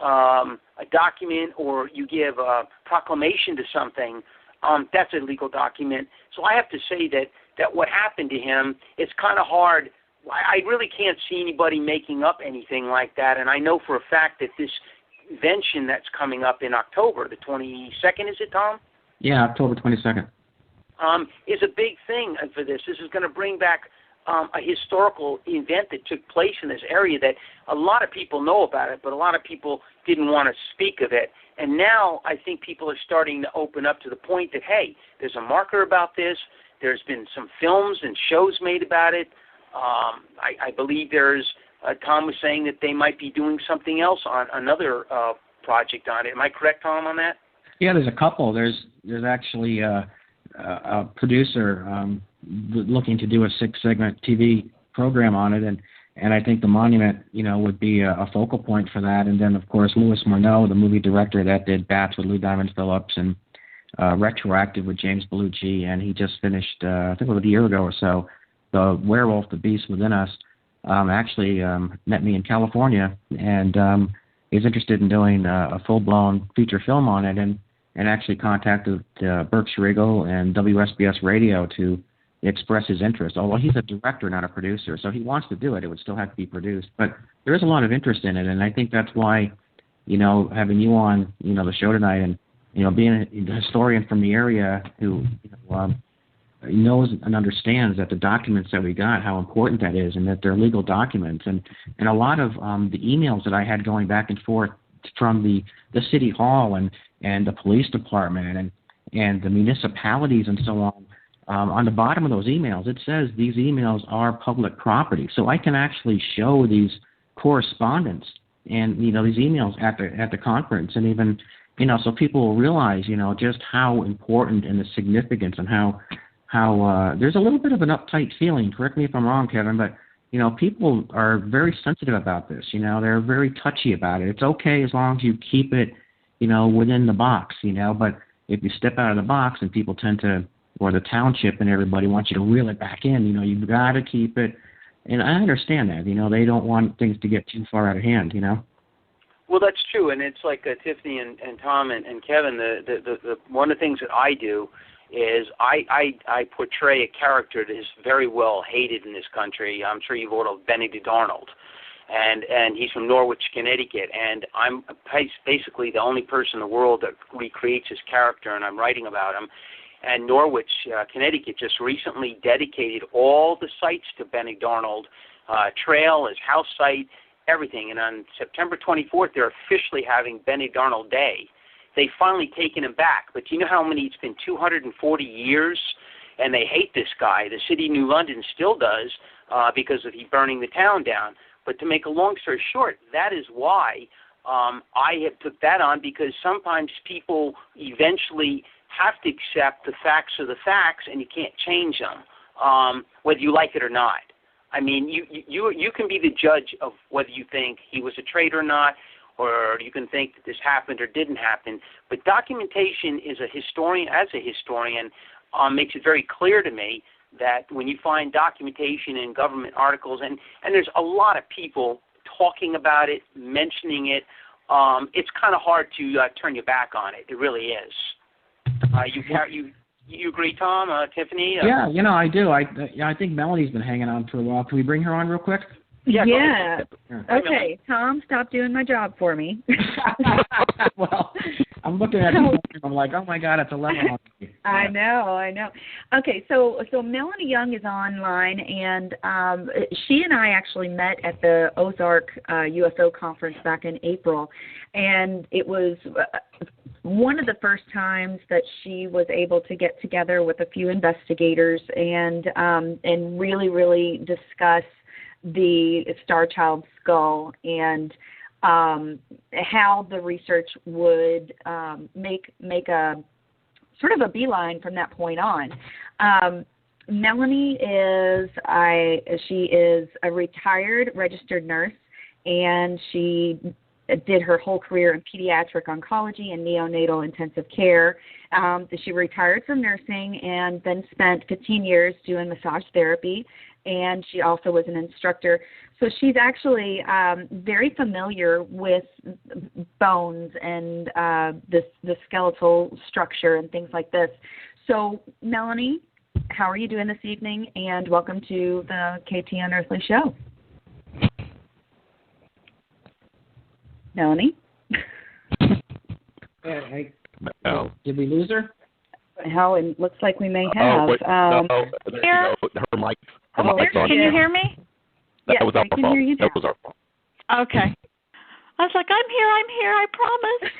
a document or you give a proclamation to something, that's a legal document. So I have to say that what happened to him, it's kind of hard. I really can't see anybody making up anything like that, and I know for a fact that this convention that's coming up in October, the 22nd, is it, Tom? Yeah, October 22nd. Is a big thing for this. This is going to bring back a historical event that took place in this area that a lot of people know about it, but a lot of people didn't want to speak of it. And now I think people are starting to open up to the point that, hey, there's a marker about this. There's been some films and shows made about it. I believe there's, Tom was saying that they might be doing something else on another project on it. Am I correct, Tom, on that? Yeah, there's a couple. There's actually a producer looking to do a 6-segment TV program on it, and I think the monument, would be a focal point for that. And then, of course, Louis Morneau, the movie director that did Bats with Lou Diamond Phillips and Retroactive with James Belushi, and he just finished, I think it was a year ago or so, The Werewolf, the Beast Within Us, actually met me in California and is interested in doing a full-blown feature film on it, and actually contacted Berkshire Eagle and WSBS Radio to express his interest. Although he's a director, not a producer, so he wants to do it. It would still have to be produced. But there is a lot of interest in it, and I think that's why, having you on, the show tonight, and, being a historian from the area who knows and understands that the documents that we got, how important that is, and that they're legal documents. And a lot of the emails that I had going back and forth from the city hall and the police department and the municipalities and so on the bottom of those emails, it says these emails are public property. So I can actually show these correspondence and, these emails at the conference, and even, so people will realize, just how important and the significance and how there's a little bit of an uptight feeling. Correct me if I'm wrong, Kevin, but, people are very sensitive about this. They're very touchy about it. It's okay as long as you keep it, within the box, but if you step out of the box and people tend to, or the township and everybody wants you to reel it back in, you've got to keep it. And I understand that, they don't want things to get too far out of hand, Well, that's true, and it's like Tiffany and Tom and Kevin, the one of the things that I do is I portray a character that is very well hated in this country. I'm sure you've heard of Benedict Arnold, and he's from Norwich, Connecticut, and I'm basically the only person in the world that recreates his character, and I'm writing about him. And Norwich, Connecticut, just recently dedicated all the sites to Benedict Arnold, trail, his house site, everything. And on September 24th, they're officially having Benedict Arnold Day. They've finally taken him back. But do you know how many? It's been 240 years, and they hate this guy. The city of New London still does because of he burning the town down. But to make a long story short, that is why I have put that on, because sometimes people eventually have to accept the facts are the facts, and you can't change them, whether you like it or not. I mean, you can be the judge of whether you think he was a traitor or not, or you can think that this happened or didn't happen. But documentation is as a historian, makes it very clear to me that when you find documentation in government articles, and there's a lot of people talking about it, mentioning it, it's kind of hard to turn your back on it. It really is. You agree, Tom, Tiffany? Yeah, I do. I think Melanie's been hanging on for a while. Can we bring her on real quick? Yeah. Okay, Tom, stop doing my job for me. Well, I'm looking at you. I'm like, oh my God, it's 11 on me. I know. Okay, so Melanie Young is online, and she and I actually met at the Ozark UFO conference back in April, and it was one of the first times that she was able to get together with a few investigators and really discuss the Starchild Skull and how the research would make a sort of a beeline from that point on. Melanie is a retired registered nurse, and she did her whole career in pediatric oncology and neonatal intensive care. She retired from nursing and then spent 15 years doing massage therapy. and she also was an instructor. So she's actually very familiar with bones and the skeletal structure and things like this. So, Melanie, how are you doing this evening? And welcome to the KT Unearthly show. Melanie? Did we lose her? How it looks like we may have. No, there you go. Her mic. Can you hear me? Yes, I can hear you now. That was our fault. Okay. I was like, I'm here, I promise.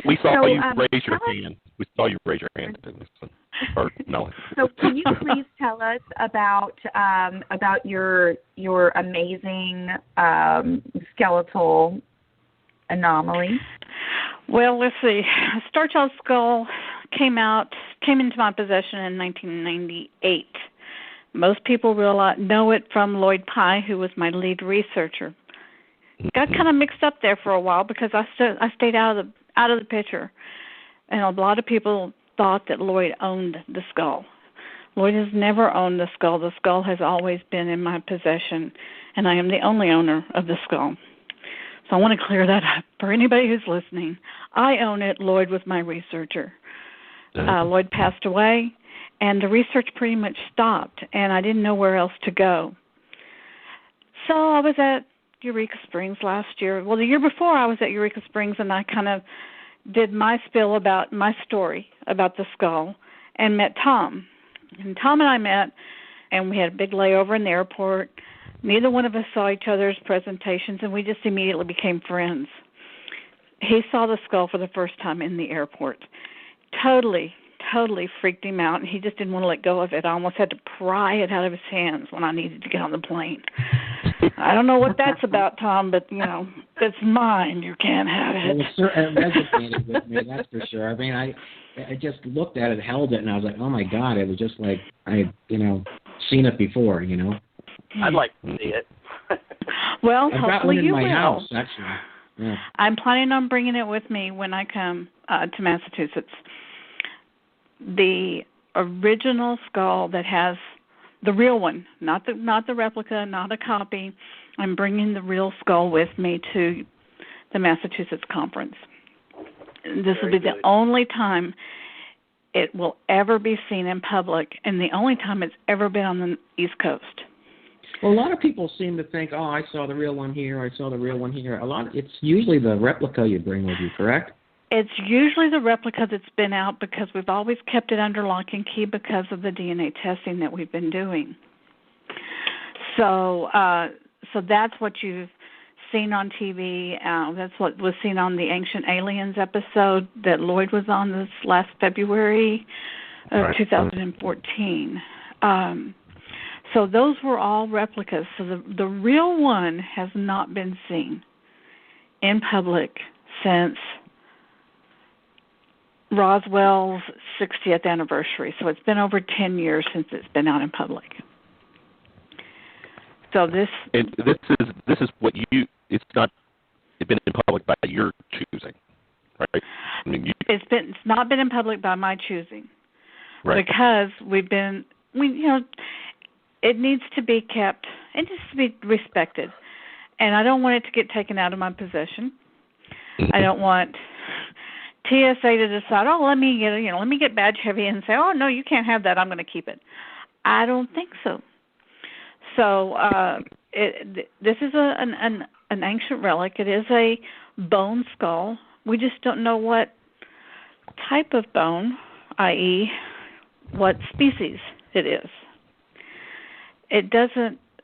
We saw you raise your hand. We saw you raise your hand. Or no. So can you please tell us about your amazing skeletal anomaly? Well, let's see. Starchild Skull came into my possession in 1998. Most people know it from Lloyd Pye, who was my lead researcher. Got kind of mixed up there for a while because I stayed out of the picture, and a lot of people thought that Lloyd owned the skull. Lloyd has never owned the skull. The skull has always been in my possession, and I am the only owner of the skull. So I want to clear that up for anybody who's listening. I own it. Lloyd was my researcher. Lloyd passed away, and the research pretty much stopped, and I didn't know where else to go. So I was at Eureka Springs last year. Well, the year before I was at Eureka Springs, and I kind of did my spill about my story about the skull and met Thom. And Thom and I met, and we had a big layover in the airport. Neither one of us saw each other's presentations, and we just immediately became friends. He saw the skull for the first time in the airport. Totally freaked him out, and he just didn't want to let go of it. I almost had to pry it out of his hands when I needed to get on the plane. I don't know what that's about, Thom, but, it's mine. You can't have it. It resonated with me, that's for sure. I mean, I just looked at it, held it, and I was like, oh, my God. It was just like I had, seen it before, I'd like to see it. Well, I've got one in my will. house, actually. Yeah. I'm planning on bringing it with me when I come to Massachusetts. The original skull that has the real one, not the replica, not a copy. I'm bringing the real skull with me to the Massachusetts conference. This will be the only time it will ever be seen in public, and the only time it's ever been on the East Coast. Well, a lot of people seem to think, oh, I saw the real one here, I saw the real one here. It's usually the replica you bring with you, correct? It's usually the replica that's been out because we've always kept it under lock and key because of the DNA testing that we've been doing. So that's what you've seen on TV. That's what was seen on the Ancient Aliens episode that Lloyd was on this last February of 2014. So those were all replicas. So the real one has not been seen in public since Roswell's 60th anniversary. So it's been over 10 years since it's been out in public. So this is what it's been in public by your choosing, right? I mean, it's not been in public by my choosing, right? Because it needs to be kept. It needs to be respected, and I don't want it to get taken out of my possession. Mm-hmm. I don't want TSA to decide, let me get badge heavy and say, oh no, you can't have that. I'm going to keep it. I don't think so. So this is an ancient relic. It is a bone skull. We just don't know what type of bone, i.e., what species it is.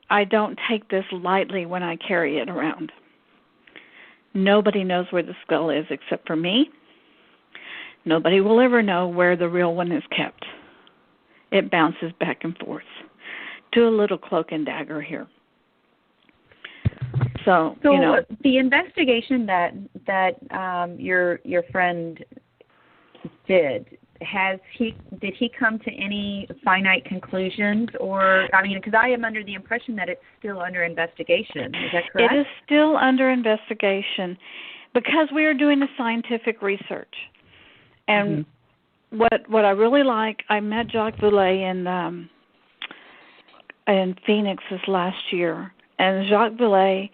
I don't take this lightly when I carry it around. Nobody knows where the skull is except for me. Nobody will ever know where the real one is kept. It bounces back and forth. Do a little cloak and dagger here. So the investigation that your friend did, did he come to any finite conclusions, or because I am under the impression that it's still under investigation. Is that correct? It is still under investigation because we are doing the scientific research. And what I really like, I met Jacques Voulet in in Phoenix this last year, and Jacques Vallée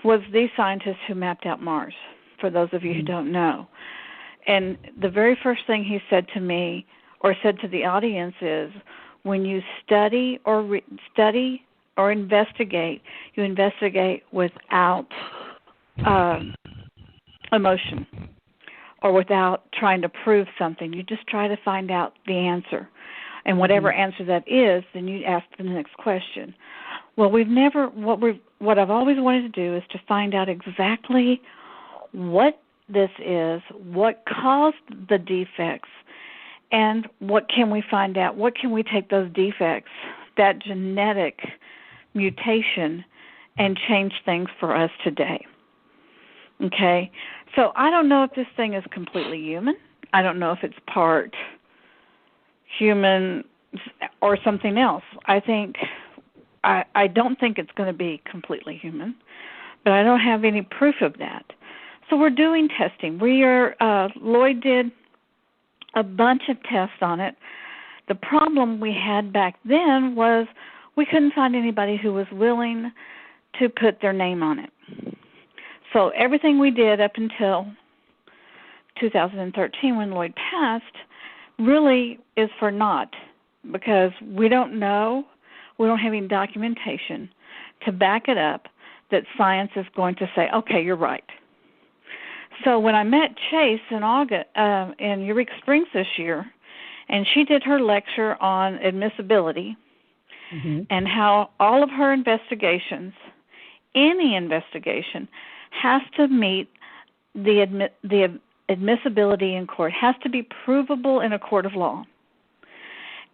was the scientist who mapped out Mars, for those of you who don't know. And the very first thing he said to me, or said to the audience, is when you study or investigate, you investigate without emotion or without trying to prove something. You just try to find out the answer. And whatever answer that is, then you ask the next question. Well, what I've always wanted to do is to find out exactly what this is, what caused the defects, and what can we find out? What can we take those defects, that genetic mutation, and change things for us today? Okay? So I don't know if this thing is completely human. I don't know if it's part human or something else. I don't think it's going to be completely human, but I don't have any proof of that. So we're doing testing. Lloyd did a bunch of tests on it. The problem we had back then was we couldn't find anybody who was willing to put their name on it. So everything we did up until 2013 when Lloyd passed really is for naught, because we don't know, we don't have any documentation to back it up that science is going to say, okay, you're right. So when I met Chase in August in Eureka Springs this year, and she did her lecture on admissibility and how all of her investigations, any investigation, has to meet the admissibility in court, has to be provable in a court of law.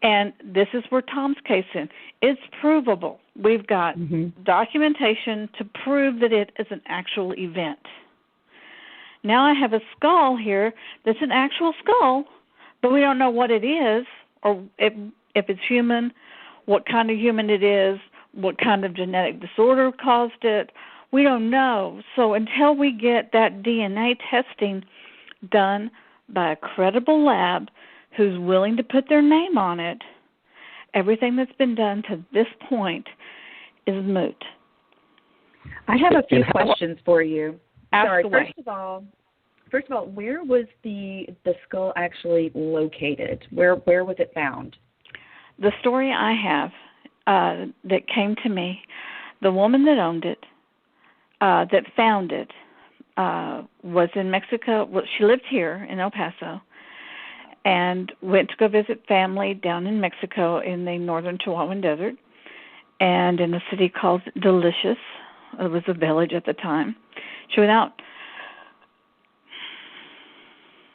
And this is where Thom's case is. It's provable. We've got documentation to prove that it is an actual event. Now I have a skull here that's an actual skull, but we don't know what it is, or if it's human, what kind of human it is, what kind of genetic disorder caused it. We don't know. So until we get that DNA testing done by a credible lab who's willing to put their name on it, everything that's been done to this point is moot. I have a few questions for you. Sorry, first of all, where was the skull actually located? Where was it found? The story I have that came to me, the woman that owned it, that found it, was in Mexico. Well, she lived here in El Paso and went to go visit family down in Mexico in the northern Chihuahuan Desert and in a city called Delicious. It was a village at the time. She went out.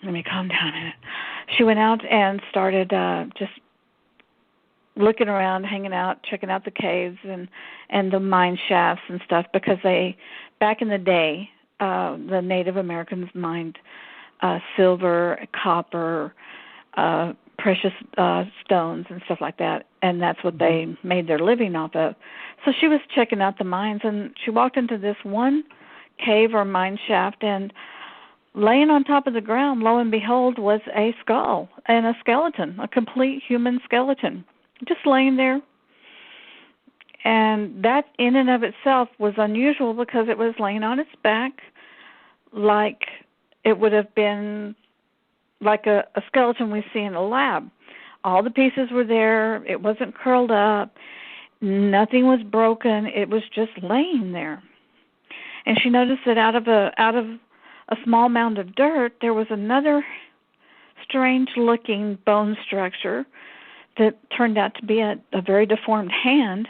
Let me calm down a minute. She went out and started just looking around, hanging out, checking out the caves and the mine shafts and stuff, because back in the day, the Native Americans mined silver, copper, precious stones and stuff like that, and that's what they made their living off of. So she was checking out the mines, and she walked into this one cave or mine shaft, and laying on top of the ground, lo and behold, was a skull and a skeleton, a complete human skeleton, just laying there. And that in and of itself was unusual because it was laying on its back like it would have been like a skeleton we see in a lab. All the pieces were there. It wasn't curled up. Nothing was broken. It was just laying there. And she noticed that out of a small mound of dirt, there was another strange-looking bone structure that turned out to be a very deformed hand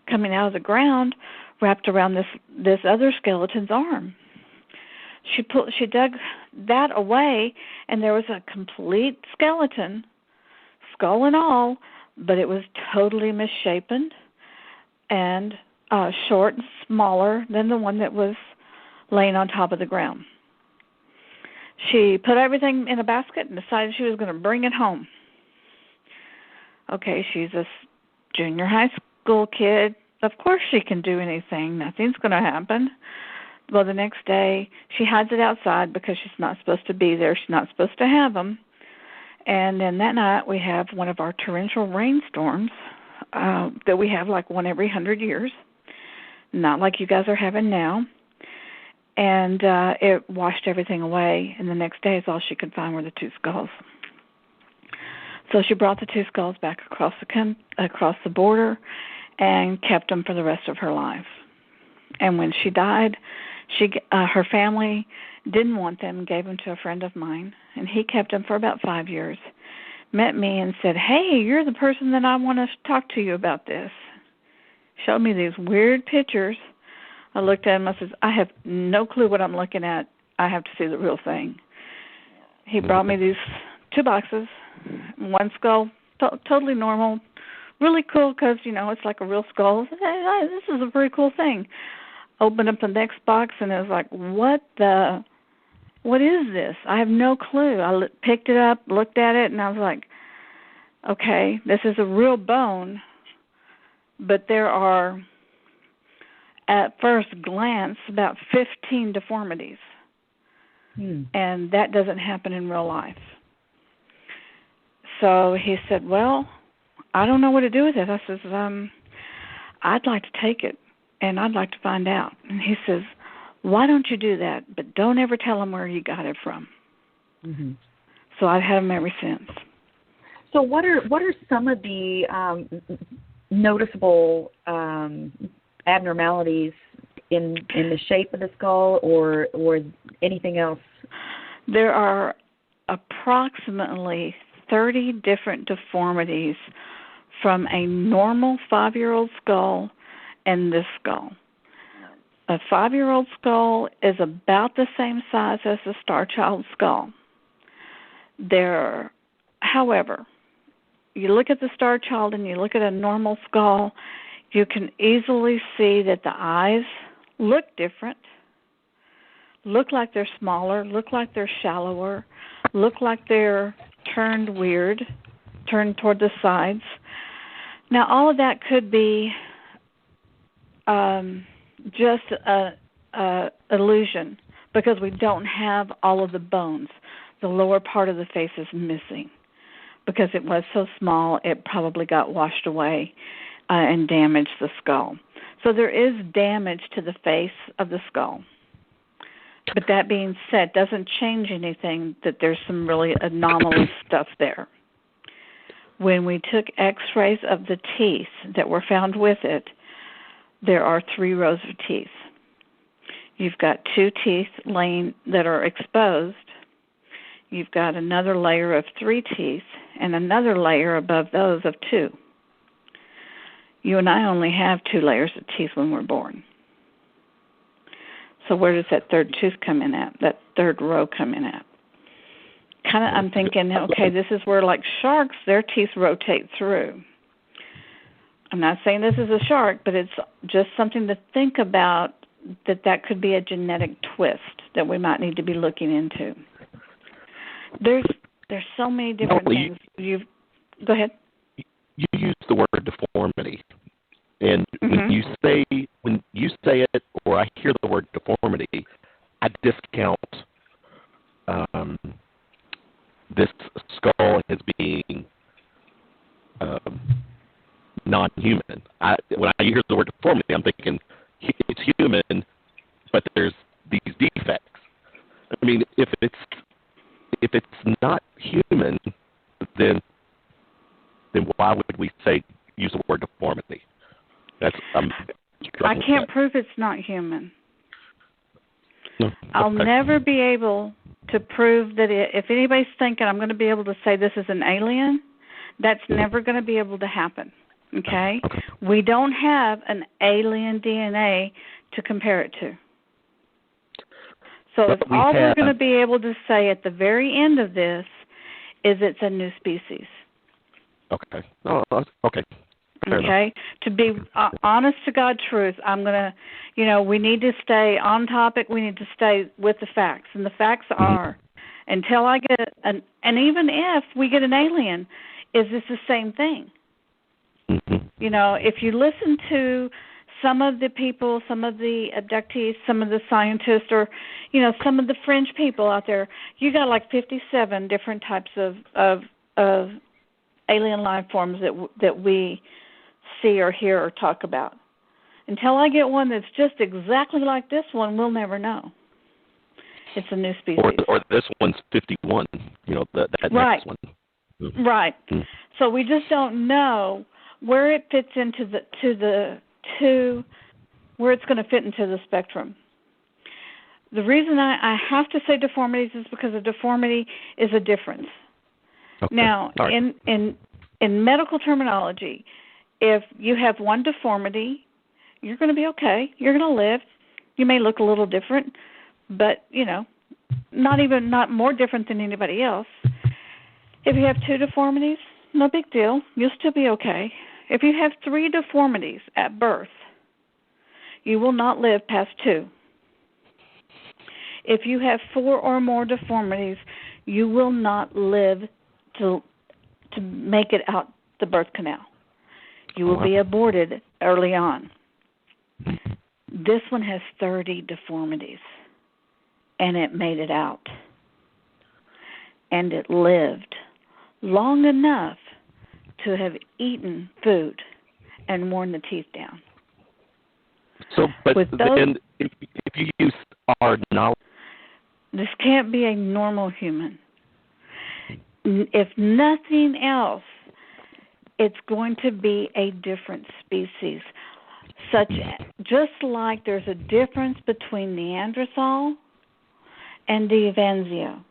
coming out of the ground, wrapped around this other skeleton's arm. She dug that away, and there was a complete skeleton, skull and all, but it was totally misshapen and short and smaller than the one that was laying on top of the ground. She put everything in a basket and decided she was going to bring it home. Okay, she's a junior high school kid. Of course she can do anything. Nothing's going to happen. Well, the next day, she hides it outside because she's not supposed to be there. She's not supposed to have them. And then that night, we have one of our torrential rainstorms that we have like one every 100 years, not like you guys are having now. And it washed everything away, and the next day all she could find were the 2 skulls. So she brought the 2 skulls back across the border and kept them for the rest of her life. And when she died, her family didn't want them, gave them to a friend of mine, and he kept them for about 5 years. Met me and said, "Hey, you're the person that I want to talk to you about this." Showed me these weird pictures. I looked at him. I said, "I have no clue what I'm looking at. I have to see the real thing." He brought me these 2 boxes, 1 skull, totally normal, really cool because, it's like a real skull. I said, "Hey, this is a pretty cool thing." Opened up the next box, and it was like, what is this? I have no clue. I picked it up, looked at it, and I was like, okay, this is a real bone, but there are, at first glance, about 15 deformities. And that doesn't happen in real life. So he said, "Well, I don't know what to do with it." I says, "I'd like to take it, and I'd like to find out." And he says, "Why don't you do that? But don't ever tell them where you got it from." Mm-hmm. So I've had them ever since. So what are some of the noticeable abnormalities in the shape of the skull or anything else? There are approximately 30 different deformities from a normal 5-year-old skull and this skull. A 5-year-old skull is about the same size as the Starchild Skull. However, you look at the Starchild and you look at a normal skull, you can easily see that the eyes look different, look like they're smaller, look like they're shallower, look like they're turned weird, turned toward the sides. Now, all of that could be just a illusion because we don't have all of the bones. The lower part of the face is missing because it was so small it probably got washed away and damaged the skull. So there is damage to the face of the skull. But that being said, doesn't change anything that there's some really anomalous stuff there. When we took x-rays of the teeth that were found with it, there are 3 rows of teeth. You've got 2 teeth laying that are exposed. You've got another layer of 3 teeth and another layer above those of 2. You and I only have 2 layers of teeth when we're born. So where does that 3rd tooth come in at, that 3rd row come in at? I'm thinking, okay, this is where, like sharks, their teeth rotate through. I'm not saying this is a shark, but it's just something to think about, that could be a genetic twist that we might need to be looking into. There's so many different things. Go ahead. You use the word deformity, and when you say it, or I hear the word deformity, I discount this skull as being non-human. When I hear the word deformity, I'm thinking it's human, but there's these defects. I mean, if it's not human, then why would we use the word deformity? I can't prove it's not human. No. I'll never be able to prove that if anybody's thinking I'm going to be able to say this is an alien, that's never going to be able to happen. Okay? We don't have an alien DNA to compare it to. So we're going to be able to say at the very end of this is it's a new species. Okay. Oh, okay. Okay? To be honest to God truth, I'm going to, we need to stay on topic. We need to stay with the facts. And the facts are, until I get and even if we get an alien, is this the same thing? If you listen to some of the people, some of the abductees, some of the scientists, or, some of the fringe people out there, you got like 57 different types of alien life forms that we see or hear or talk about. Until I get one that's just exactly like this one, we'll never know. It's a new species. Or this one's 51, that right. next one. Mm-hmm. Right. Mm-hmm. So we just don't know where it fits into where it's going to fit into the spectrum. The reason I have to say deformities is because a deformity is a difference. Okay. Now, right. in medical terminology, if you have one deformity, you're going to be okay. You're going to live. You may look a little different, but, not more different than anybody else. If you have two deformities, no big deal. You'll still be okay. If you have 3 deformities at birth, you will not live past 2. If you have 4 or more deformities, you will not live to make it out the birth canal. You will be aborted early on. This one has 30 deformities, and it made it out. And it lived long enough to have eaten food and worn the teeth down. So, but and if you use our knowledge, this can't be a normal human. If nothing else, it's going to be a different species. Just like there's a difference between Neanderthal and Devanzio,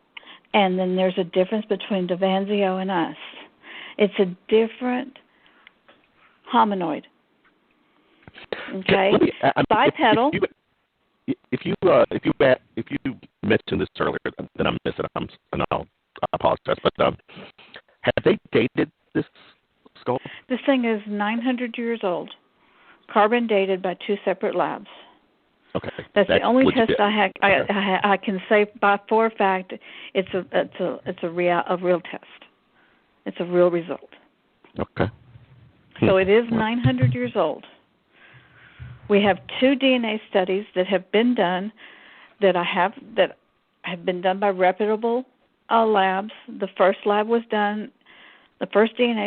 and then there's a difference between Devanzio and us. It's a different hominoid. Okay, bipedal. If you mentioned this earlier, then I missed it. I apologize. But have they dated this skull? This thing is 900 years old, carbon dated by 2 separate labs. Okay, that's the only test I can say for a fact. It's a real test. It's a real result. Okay. So it is 900 years old. We have 2 DNA studies that have been done that have been done by reputable labs. The first DNA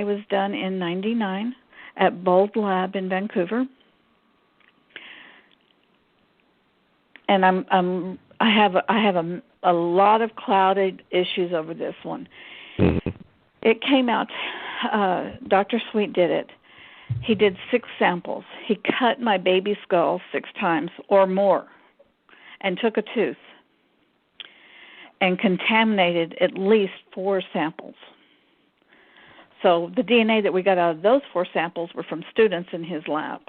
was done in '99 at Bold Lab in Vancouver. And I have a lot of clouded issues over this one. Mm-hmm. It came out. Dr. Sweet did it. He did 6 samples. He cut my baby skull 6 times or more and took a tooth and contaminated at least 4 samples. So the DNA that we got out of those 4 samples were from students in his lab.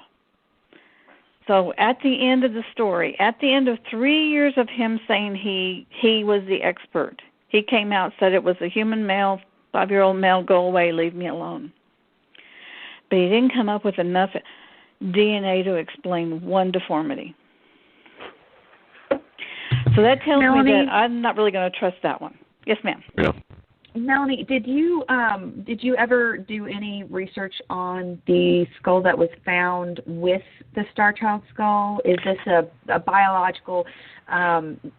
So at the end of the story, at the end of 3 years of him saying he was the expert, he came out, said it was a human male, 5-year-old male, go away, leave me alone. But he didn't come up with enough DNA to explain one deformity. So that tells me that I'm not really going to trust that one. Yes, ma'am. Yeah. Melanie, did you ever do any research on the skull that was found with the Starchild Skull? Is this a biological,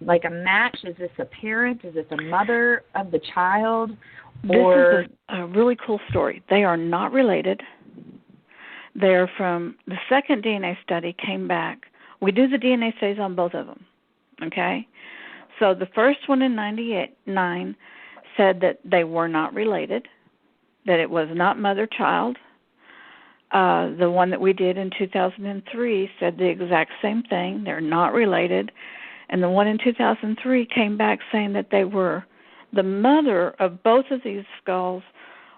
like a match? Is this a parent? Is this a mother of the child? Or this is a really cool story. They are not related. They're from the second DNA study came back. We do the DNA studies on both of them, okay? So the first one in '99 said that they were not related, that it was not mother-child. The one that we did in 2003 said the exact same thing. They're not related. And the one in 2003 came back saying that they were, the mother of both of these skulls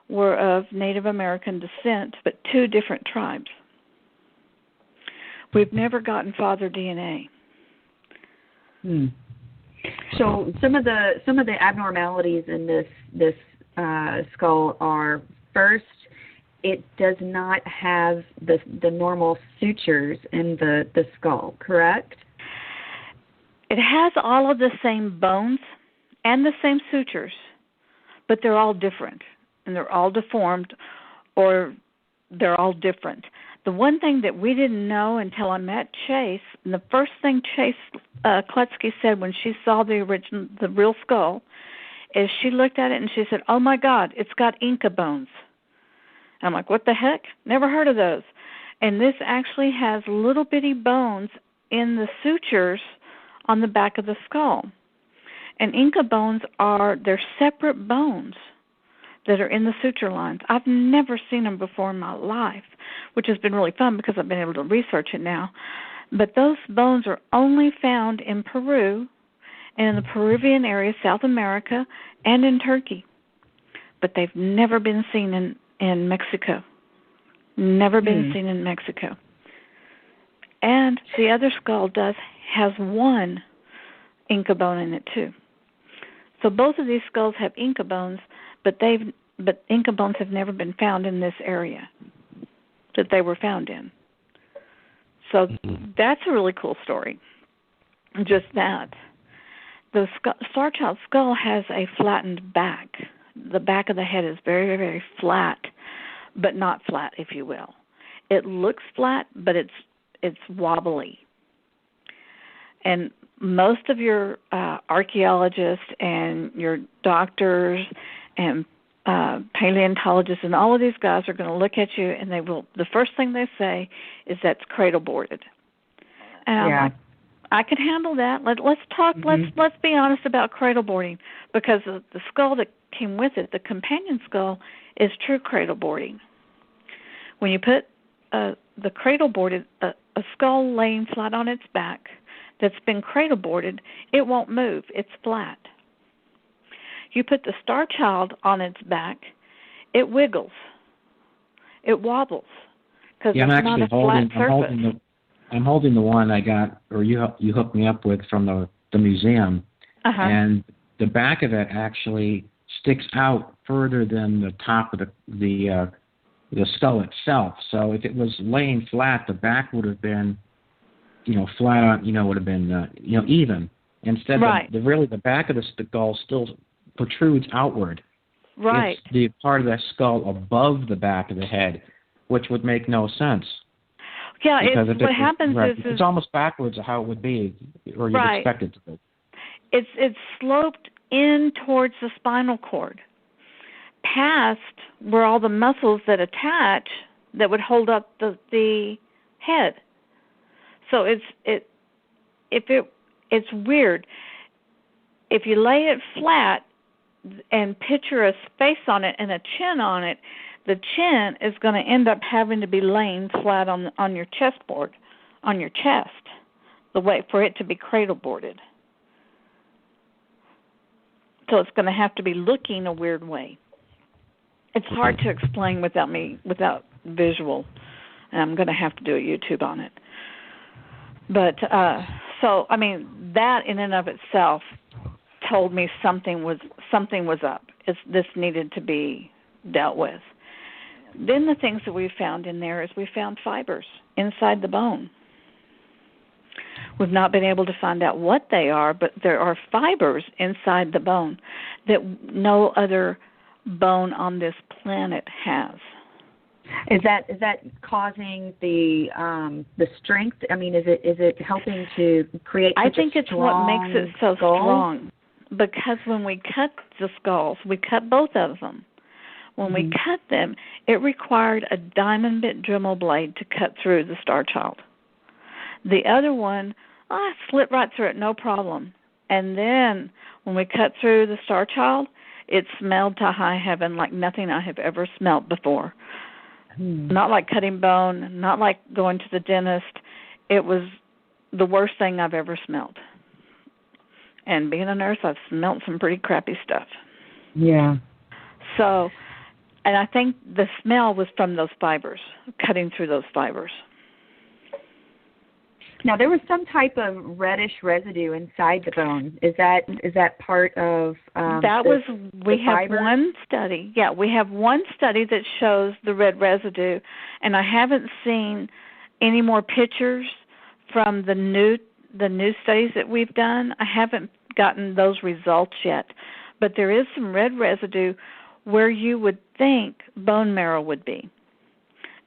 were of Native American descent, but 2 different tribes. We've never gotten father DNA. So some of the abnormalities in this skull are, first, it does not have the normal sutures in the skull, correct? It has all of the same bones and the same sutures, but they're all different, and they're all deformed, or they're all different. The one thing that we didn't know until I met Chase, and the first thing Chase Kletsky said when she saw the real skull, is she looked at it and she said, "Oh my God, it's got Inca bones." And I'm like, "What the heck? Never heard of those." And this actually has little bitty bones in the sutures on the back of the skull. And Inca bones they're separate bones that are in the suture lines. I've never seen them before in my life, which has been really fun because I've been able to research it now. But those bones are only found in Peru and in the Peruvian area, South America, and in Turkey. But they've never been seen in Mexico. Never been seen in Mexico. And the other skull has one Inca bone in it too. So both of these skulls have Inca bones, but Inca bones have never been found in this area that they were found in. So that's a really cool story. Just that. The Starchild Skull has a flattened back. The back of the head is very, very flat, but not flat, if you will. It looks flat, but it's wobbly. And most of your archaeologists and your doctors and paleontologists and all of these guys are going to look at you, and the first thing they say is that's cradle boarded. And I'm like, I can handle that. Let's talk. Let's be honest about cradle boarding, because the skull that came with it, the companion skull, is true cradle boarding. When you put the cradle boarded, a skull laying flat on its back that's been cradle boarded, it won't move. It's flat. You put the Starchild on its back, it wiggles. It wobbles because it's not a flat surface. I'm holding the one I got, or you hooked me up with from the museum, and the back of it actually sticks out further than the top of the skull itself. So if it was laying flat, the back would have been, flat on, would have been, even. Instead, the back of the skull still protrudes outward. Right. It's the part of the skull above the back of the head, which would make no sense. Yeah, what happens is it's almost backwards of how it would be, or you'd expect it to be. It's sloped in towards the spinal cord, past where all the muscles that attach that would hold up the head. So it's weird. If you lay it flat and picture a space on it and a chin on it, the chin is going to end up having to be laying flat on your chestboard, on your chest, the way for it to be cradle boarded. So it's going to have to be looking a weird way. It's hard to explain without visual, and I'm going to have to do a YouTube on it. But that in and of itself told me something was up. This needed to be dealt with. Then the things that we found in there is we found fibers inside the bone. We've not been able to find out what they are, but there are fibers inside the bone that no other bone on this planet has. Is that causing the strength? I mean, is it helping to create? I think it's what makes it so strong. Because when we cut the skulls, we cut both of them. When we cut them, it required a diamond bit Dremel blade to cut through the Starchild. The other one, I slit right through it, no problem. And then when we cut through the Starchild, it smelled to high heaven like nothing I have ever smelled before. Not like cutting bone, not like going to the dentist. It was the worst thing I've ever smelled. And being a nurse, I've smelled some pretty crappy stuff. Yeah. So, and I think the smell was from those fibers, cutting through those fibers. Now, there was some type of reddish residue inside the bone. Is that part of we have one study. Yeah, we have one study that shows the red residue, and I haven't seen any more pictures from the new studies that we've done. I haven't gotten those results yet, but there is some red residue where you would think bone marrow would be.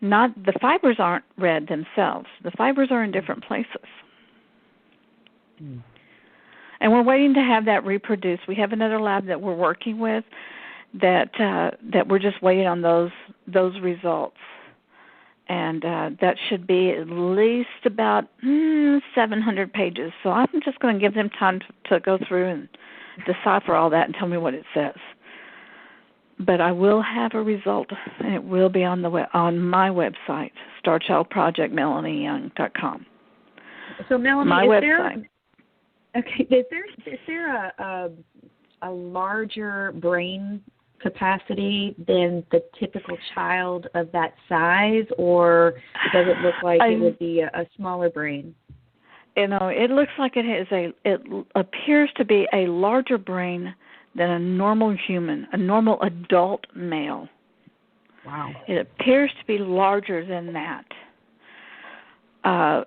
Not the fibers aren't red themselves. The fibers are in different places. And we're waiting to have that reproduced. We have another lab that we're working with that we're just waiting on those results. And that should be at least about 700 pages. So I'm just going to give them time to go through and decipher all that and tell me what it says. But I will have a result, and it will be on my website, starchildprojectmelanieyoung.com. So, Melanie, my website. Is there a larger brain capacity than the typical child of that size, or does it look like it would be a smaller brain? It looks like it appears to be a larger brain than a normal human, a normal adult male. Wow. It appears to be larger than that.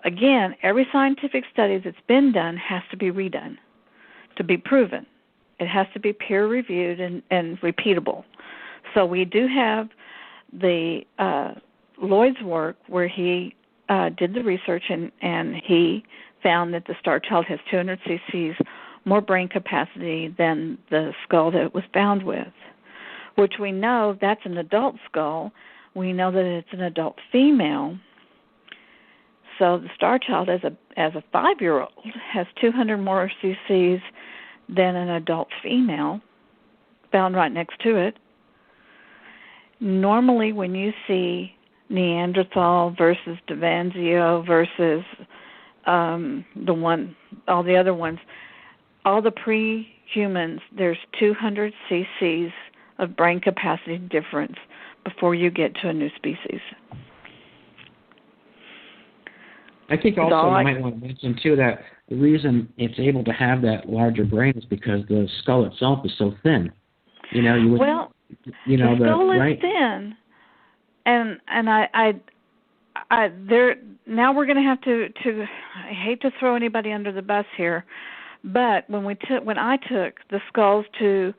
Again, every scientific study that's been done has to be redone to be proven. It has to be peer-reviewed and repeatable. So we do have the Lloyd's work where he did the research and he found that the Starchild has 200 cc's more brain capacity than the skull that it was found with, which we know that's an adult skull. We know that it's an adult female. So the Starchild as a 5-year-old has 200 more cc's than an adult female found right next to it. Normally when you see Neanderthal versus Davanzio versus all the other ones, all the pre-humans, there's 200 cc's of brain capacity difference before you get to a new species. I think also you might want to mention, too, that the reason it's able to have that larger brain is because the skull itself is so thin. The skull is thin, and now we're going to have to. I hate to throw anybody under the bus here, but when I took the skulls to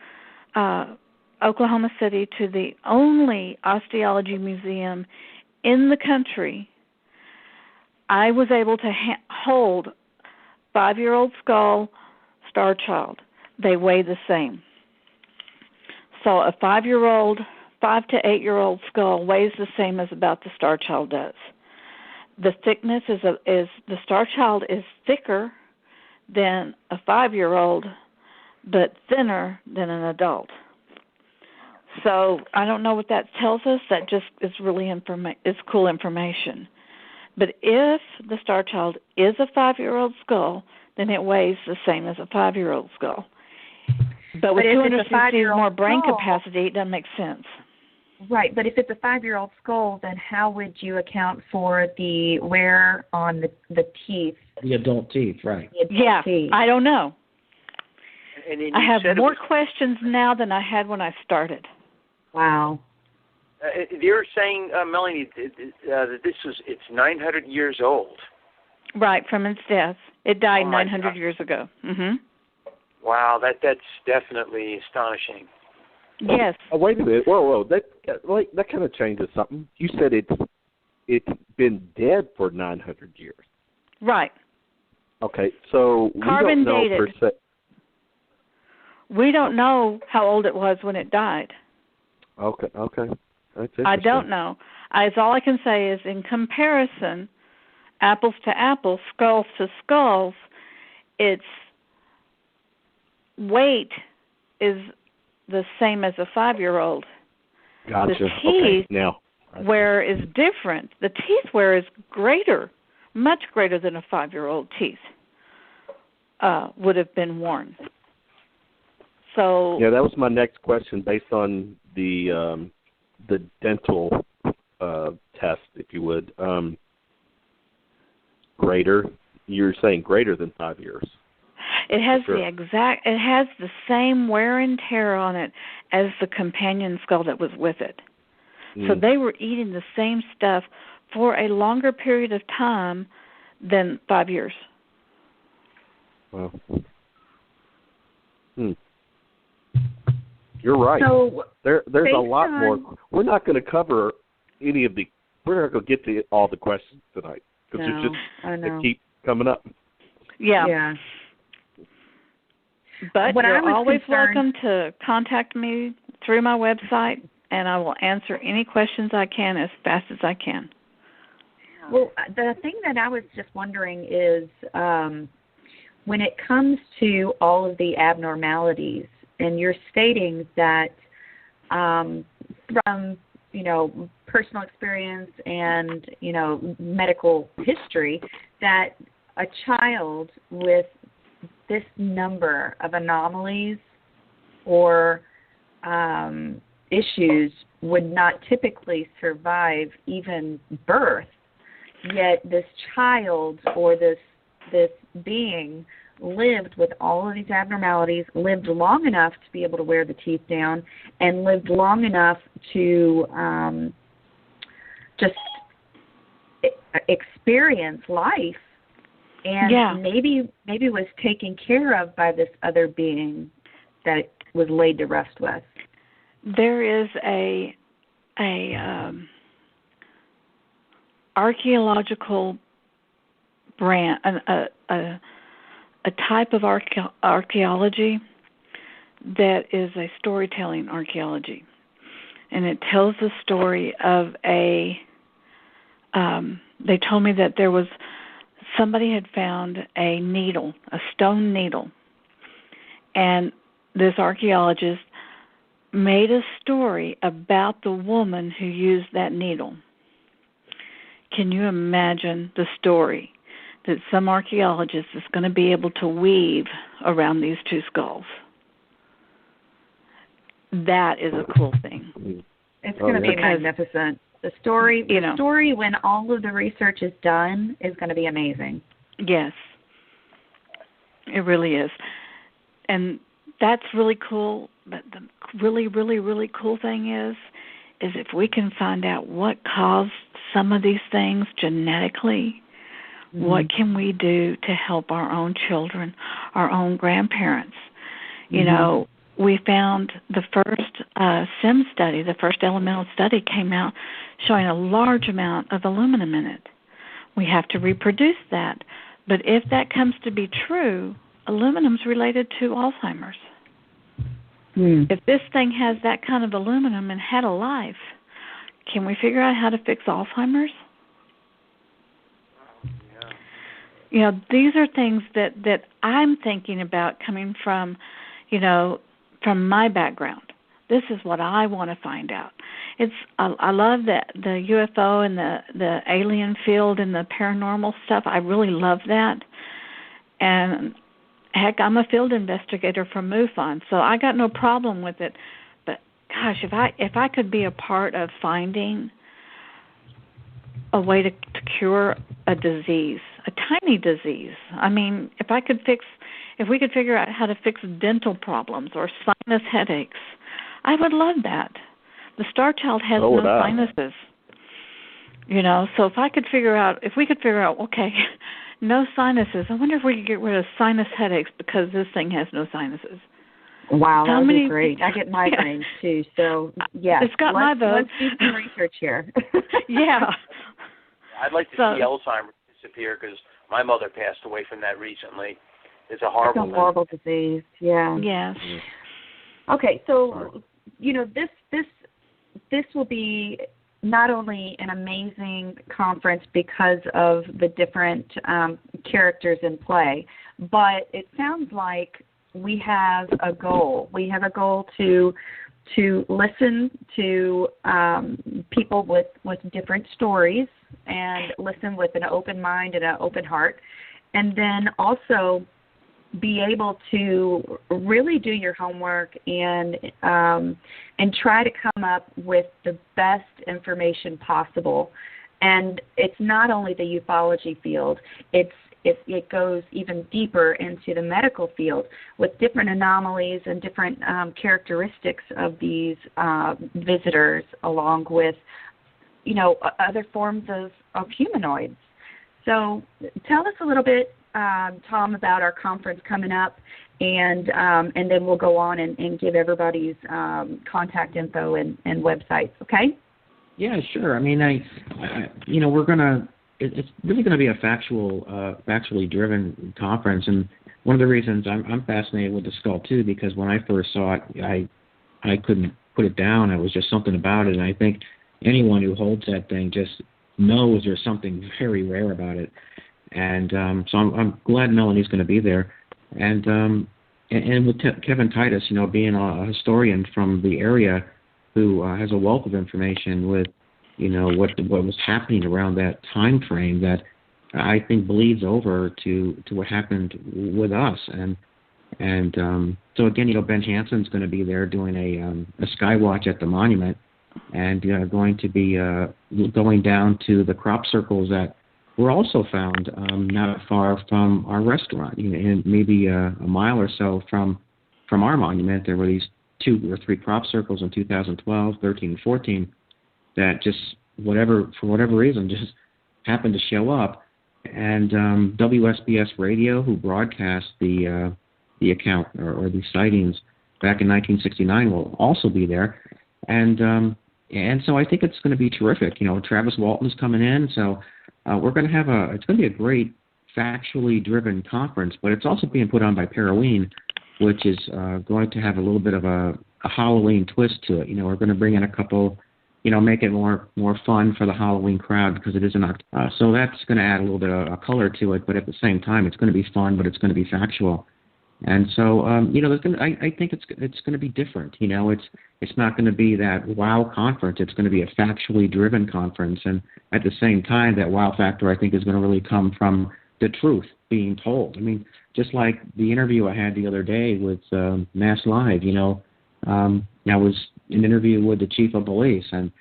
Oklahoma City to the only osteology museum in the country, I was able to hold 5-year-old skull, Starchild. They weigh the same. So a 5 to 8-year-old skull weighs the same as about the Starchild does. The thickness is the Starchild is thicker than a 5-year-old, but thinner than an adult. So I don't know what that tells us. That just is really is cool information. But if the Starchild is a 5-year-old skull, then it weighs the same as a 5-year-old skull. But with 200 cc's more brain capacity, it doesn't make sense. Right, but if it's a 5-year-old skull, then how would you account for the wear on the teeth? The adult teeth, right. Teeth. I don't know. And I have more questions now than I had when I started. Wow. You're saying, Melanie, that it's 900 years old. Right, from its death. It died 900 years ago. Mm-hmm. Wow, that's definitely astonishing. Yes. Wait a minute. Whoa. That kind of changes something. You said it's been dead for 900 years. Right. Okay, so Carbon we don't know dated. per se. We don't know how old it was when it died. Okay. That's I don't know. All I can say is in comparison, apples to apples, skulls to skulls, its weight is the same as a 5-year-old. Gotcha. The teeth now wear is different. The teeth wear is greater, much greater than a 5-year-old teeth would have been worn. So yeah, that was my next question based on the dental test, if you would. Greater. You're saying greater than 5 years. It has it has the same wear and tear on it as the companion skull that was with it. So they were eating the same stuff for a longer period of time than 5 years. Wow. You're right. So there's a lot more. We're not going to cover any of the. We're not going to get to all the questions tonight because they keep coming up. Yeah. But you're always welcome to contact me through my website, and I will answer any questions I can as fast as I can. Well, the thing that I was just wondering is when it comes to all of the abnormalities, and you're stating that from, personal experience and, medical history, that a child with this number of anomalies or issues would not typically survive even birth, yet this child or this being lived with all of these abnormalities, lived long enough to be able to wear the teeth down, and lived long enough to just experience life, and maybe was taken care of by this other being that it was laid to rest with. There is a archaeological brand, a type of archaeology that is a storytelling archaeology, and it tells the story of they told me that there was somebody had found a needle, a stone needle, and this archaeologist made a story about the woman who used that needle. Can you imagine the story that some archaeologist is going to be able to weave around these two skulls? That is a cool thing. It's going to be magnificent. The story, when all of the research is done, is going to be amazing. Yes, it really is. And that's really cool. But the really, really, really cool thing is if we can find out what caused some of these things genetically, what can we do to help our own children, our own grandparents? We found the first SIM study, the first elemental study came out showing a large amount of aluminum in it. We have to reproduce that. But if that comes to be true, aluminum's related to Alzheimer's. If this thing has that kind of aluminum and had a life, can we figure out how to fix Alzheimer's? These are things that I'm thinking about coming from, from my background. This is what I want to find out. I love the UFO and the alien field and the paranormal stuff. I really love that. And heck, I'm a field investigator from MUFON, so I got no problem with it. But gosh, if I could be a part of finding a way to cure a disease, a tiny disease. I mean, if we could figure out how to fix dental problems or sinus headaches, I would love that. The Starchild has no sinuses. So if we could figure out, okay, no sinuses, I wonder if we could get rid of sinus headaches because this thing has no sinuses. Wow, that would be great. I get migraines too, so yeah. It's got my vote. Let's do some research here. Yeah. I'd like to see Alzheimer's disappear because my mother passed away from that recently. It's a horrible disease. Yeah. Yes. Okay, so this will be not only an amazing conference because of the different characters in play, but it sounds like we have a goal. We have a goal to listen to people with different stories and listen with an open mind and an open heart, and then also be able to really do your homework and try to come up with the best information possible. And it's not only the ufology field; it goes even deeper into the medical field with different anomalies and different characteristics of these visitors, along with other forms of humanoids. So tell us a little bit, Thom, about our conference coming up, and then we'll go on and give everybody's contact info and websites. Okay? Yeah, sure. I mean, we're gonna. It's really going to be a factually driven conference, and one of the reasons I'm fascinated with the skull too, because when I first saw it, I couldn't put it down. It was just something about it, and I think anyone who holds that thing just knows there's something very rare about it. And so I'm glad Melanie's going to be there. And with Kevin Titus, being a historian from the area who has a wealth of information with, what was happening around that time frame that I think bleeds over to what happened with us. And so again, Ben Hansen's going to be there doing a sky watch at the monument, and going to be going down to the crop circles that were also found not far from our restaurant, and maybe a mile or so from our monument. There were these 2 or 3 crop circles in 2012, 13, and 14 that just for whatever reason just happened to show up. And WSBS Radio, who broadcast the account or the sightings back in 1969, will also be there. And so I think it's going to be terrific. Travis Walton's coming in, so we're going to have it's going to be a great factually driven conference, but it's also being put on by Paraween, which is going to have a little bit of a Halloween twist to it. We're going to bring in a couple, make it more fun for the Halloween crowd because it is an October. So that's going to add a little bit of color to it, but at the same time, it's going to be fun, but it's going to be factual. And so, I think it's going to be different. It's not going to be that wow conference. It's going to be a factually driven conference. And at the same time, that wow factor, I think, is going to really come from the truth being told. I mean, just like the interview I had the other day with Mass Live, I was in an interview with the chief of police, and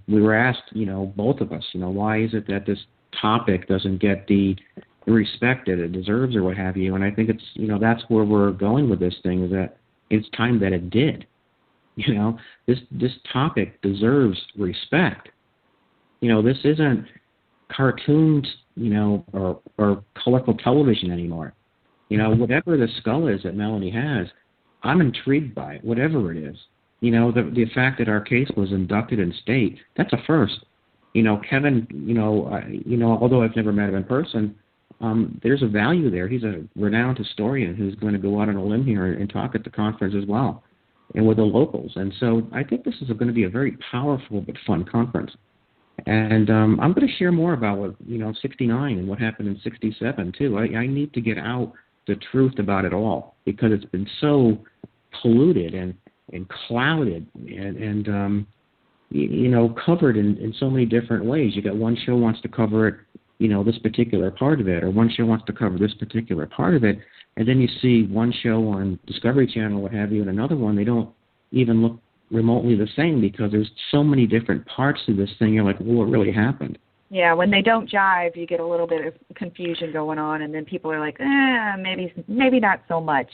we were asked, both of us, why is it that this topic doesn't get the respect that it deserves or what have you. And I think it's, that's where we're going with this thing, is that it's time that it did. This topic deserves respect. This isn't cartoons, or colorful television anymore. Whatever the skull is that Melanie has, I'm intrigued by it, whatever it is. The fact that our case was inducted in state, that's a first. Kevin, although I've never met him in person, there's a value there. He's a renowned historian who's going to go out on a limb here and talk at the conference as well, and with the locals. And so I think this is going to be a very powerful but fun conference. And I'm going to share more about what, 69 and what happened in 67 too. I need to get out the truth about it all because it's been so polluted and clouded and covered in so many different ways. You got one show wants to cover it, this particular part of it, or one show wants to cover this particular part of it, and then you see one show on Discovery Channel, what have you, and another one, they don't even look remotely the same because there's so many different parts to this thing. You're like, well, what really happened? Yeah, when they don't jive, you get a little bit of confusion going on, and then people are like, maybe not so much.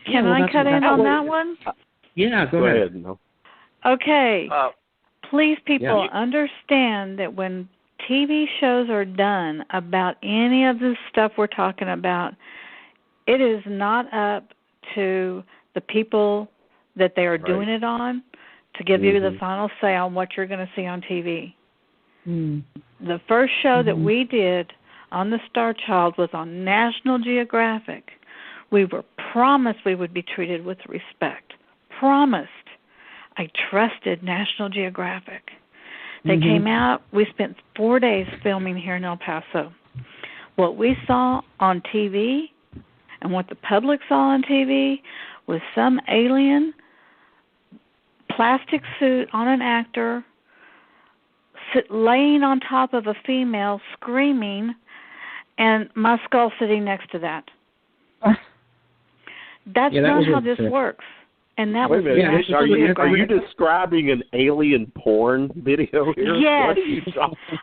Can I cut in on that one? Yeah, go ahead. No. Okay. Please, people, understand that when TV shows are done about any of the stuff we're talking about, it is not up to the people that they are doing it on to give you the final say on what you're going to see on TV. The first show that we did on the Starchild was on National Geographic. We were promised we would be treated with respect. Promised. I trusted National Geographic. They came out. We spent 4 days filming here in El Paso. What we saw on TV and what the public saw on TV was some alien plastic suit on an actor laying on top of a female screaming, and my skull sitting next to that. That's not how this works. And that was are you describing an alien porn video here? Yes.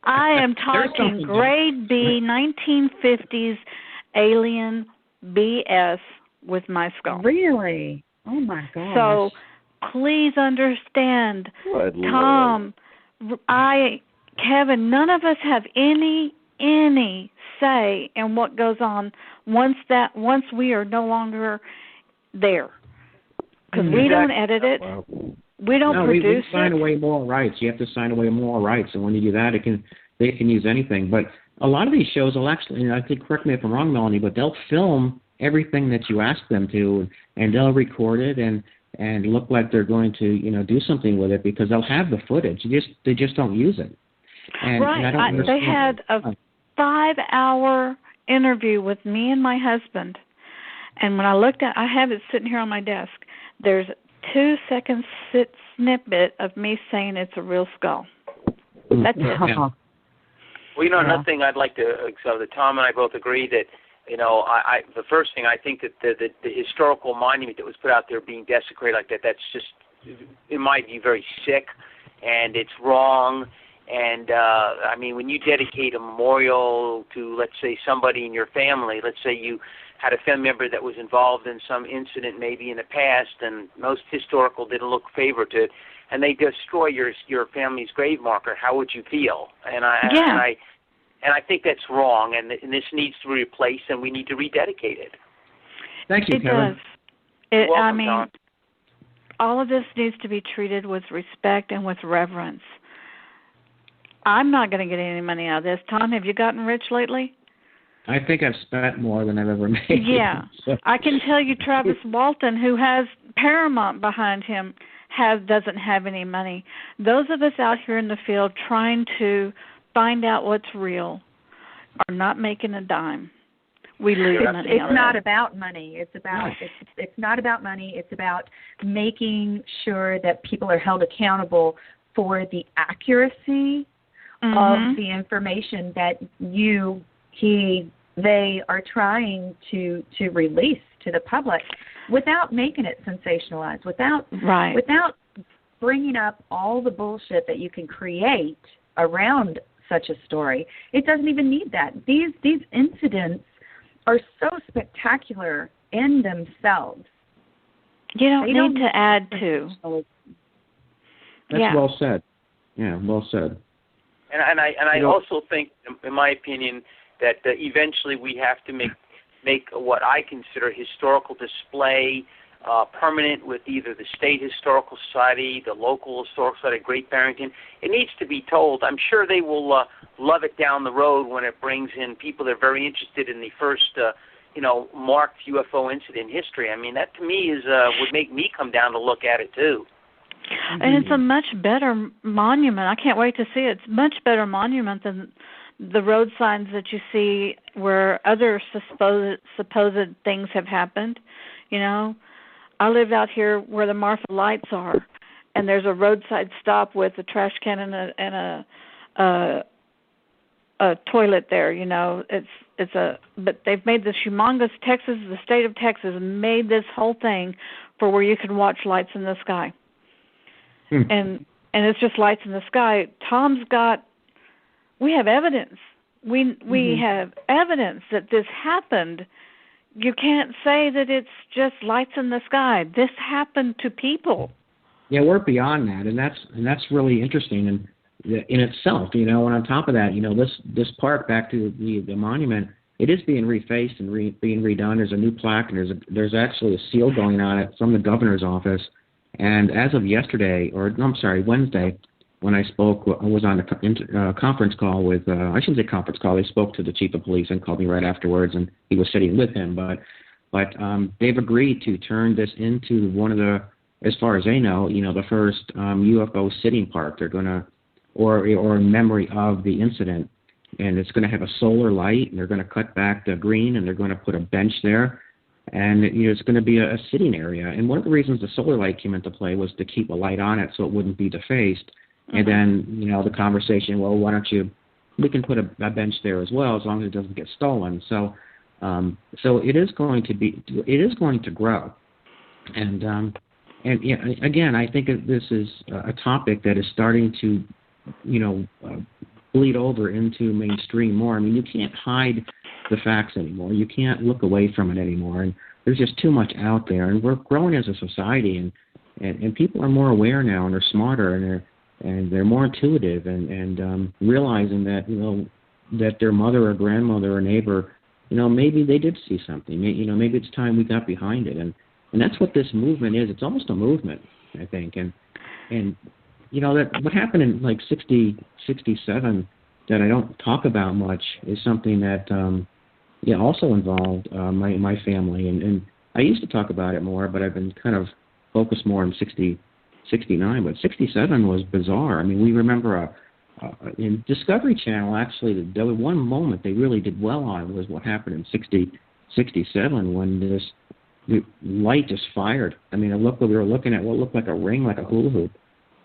I am talking grade B 1950s alien BS with my skull. Really? Oh my gosh. So please understand, Thom, Kevin, none of us have any say in what goes on once we are no longer there. Because we don't edit it. We don't produce it. We sign away moral rights. You have to sign away moral rights. And when you do that, they can use anything. But a lot of these shows will actually, I think, correct me if I'm wrong, Melanie, but they'll film everything that you ask them to, and they'll record it and look like they're going to, do something with it because they'll have the footage. They just don't use it. And I don't understand. They had a 5-hour interview with me and my husband. And when I looked at, I have it sitting here on my desk. There's 2-second snippet of me saying it's a real skull. That's yeah. Well, another thing I'd like to, so that Tom and I both agree that, I the first thing, I think that the historical monument that was put out there being desecrated like that, that's just, in my view, very sick, and it's wrong. And, when you dedicate a memorial to, let's say, somebody in your family, let's say you had a family member that was involved in some incident maybe in the past, and most historical didn't look favor to it, and they destroy your family's grave marker, how would you feel? And I think that's wrong, and this needs to be replaced, and we need to rededicate it. Thank you, Kevin. It does. Welcome, Tom. All of this needs to be treated with respect and with reverence. I'm not going to get any money out of this. Tom, have you gotten rich lately? I think I've spent more than I've ever made. Yeah. So. I can tell you Travis Walton, who has Paramount behind him, doesn't have any money. Those of us out here in the field trying to find out what's real are not making a dime. We lose money. It's not about money. It's not about money. It's about making sure that people are held accountable for the accuracy of the information that they are trying to release to the public, without making it sensationalized, without bringing up all the bullshit that you can create around such a story. It doesn't even need that. These incidents are so spectacular in themselves. You don't need to add to. That's well said. Yeah, well said. And I also think, in my opinion, that eventually we have to make what I consider historical display permanent with either the State Historical Society, the local Historical Society of Great Barrington. It needs to be told. I'm sure they will love it down the road when it brings in people that are very interested in the first, marked UFO incident history. I mean, that to me would make me come down to look at it too. And it's a much better monument. I can't wait to see it. It's a much better monument than the road signs that you see where other supposed things have happened. I live out here where the Marfa lights are, and there's a roadside stop with a trash can and a toilet there. But they've made this humongous the state of Texas made this whole thing for where you can watch lights in the sky. And it's just lights in the sky. We have evidence. We have evidence that this happened. You can't say that it's just lights in the sky. This happened to people. Yeah, we're beyond that, and that's really interesting in itself. And on top of that, this part back to the monument, it is being refaced and being redone. There's a new plaque, and there's actually a seal going on it from the governor's office. And as of Wednesday, when I spoke, I was on a conference call with, I shouldn't say conference call, they spoke to the chief of police and called me right afterwards, and he was sitting with him. But they've agreed to turn this into one of the, as far as they know, the first UFO sitting park. They're going to, or in memory of the incident. And it's going to have a solar light, and they're going to cut back the green, and they're going to put a bench there. And it's going to be a sitting area. And one of the reasons the solar light came into play was to keep a light on it so it wouldn't be defaced. And then, the conversation, well, why don't we can put a bench there as well as long as it doesn't get stolen. So it is going to grow. And again, I think this is a topic that is starting to, bleed over into mainstream more. I mean, you can't hide the facts anymore. You can't look away from it anymore. And there's just too much out there. And we're growing as a society, and people are more aware now, and they're smarter, and they're more intuitive, and realizing that that their mother or grandmother or neighbor, maybe they did see something. Maybe it's time we got behind it, and that's what this movement is. It's almost a movement, I think, and that what happened in like 67 that I don't talk about much is something that also involved my family, and I used to talk about it more, but I've been kind of focused more on 69, but 67 was bizarre. I mean, we remember in Discovery Channel, actually, there was one moment they really did well on was what happened in 67 when the light just fired. I mean, we were looking at what looked like a ring, like a hula hoop,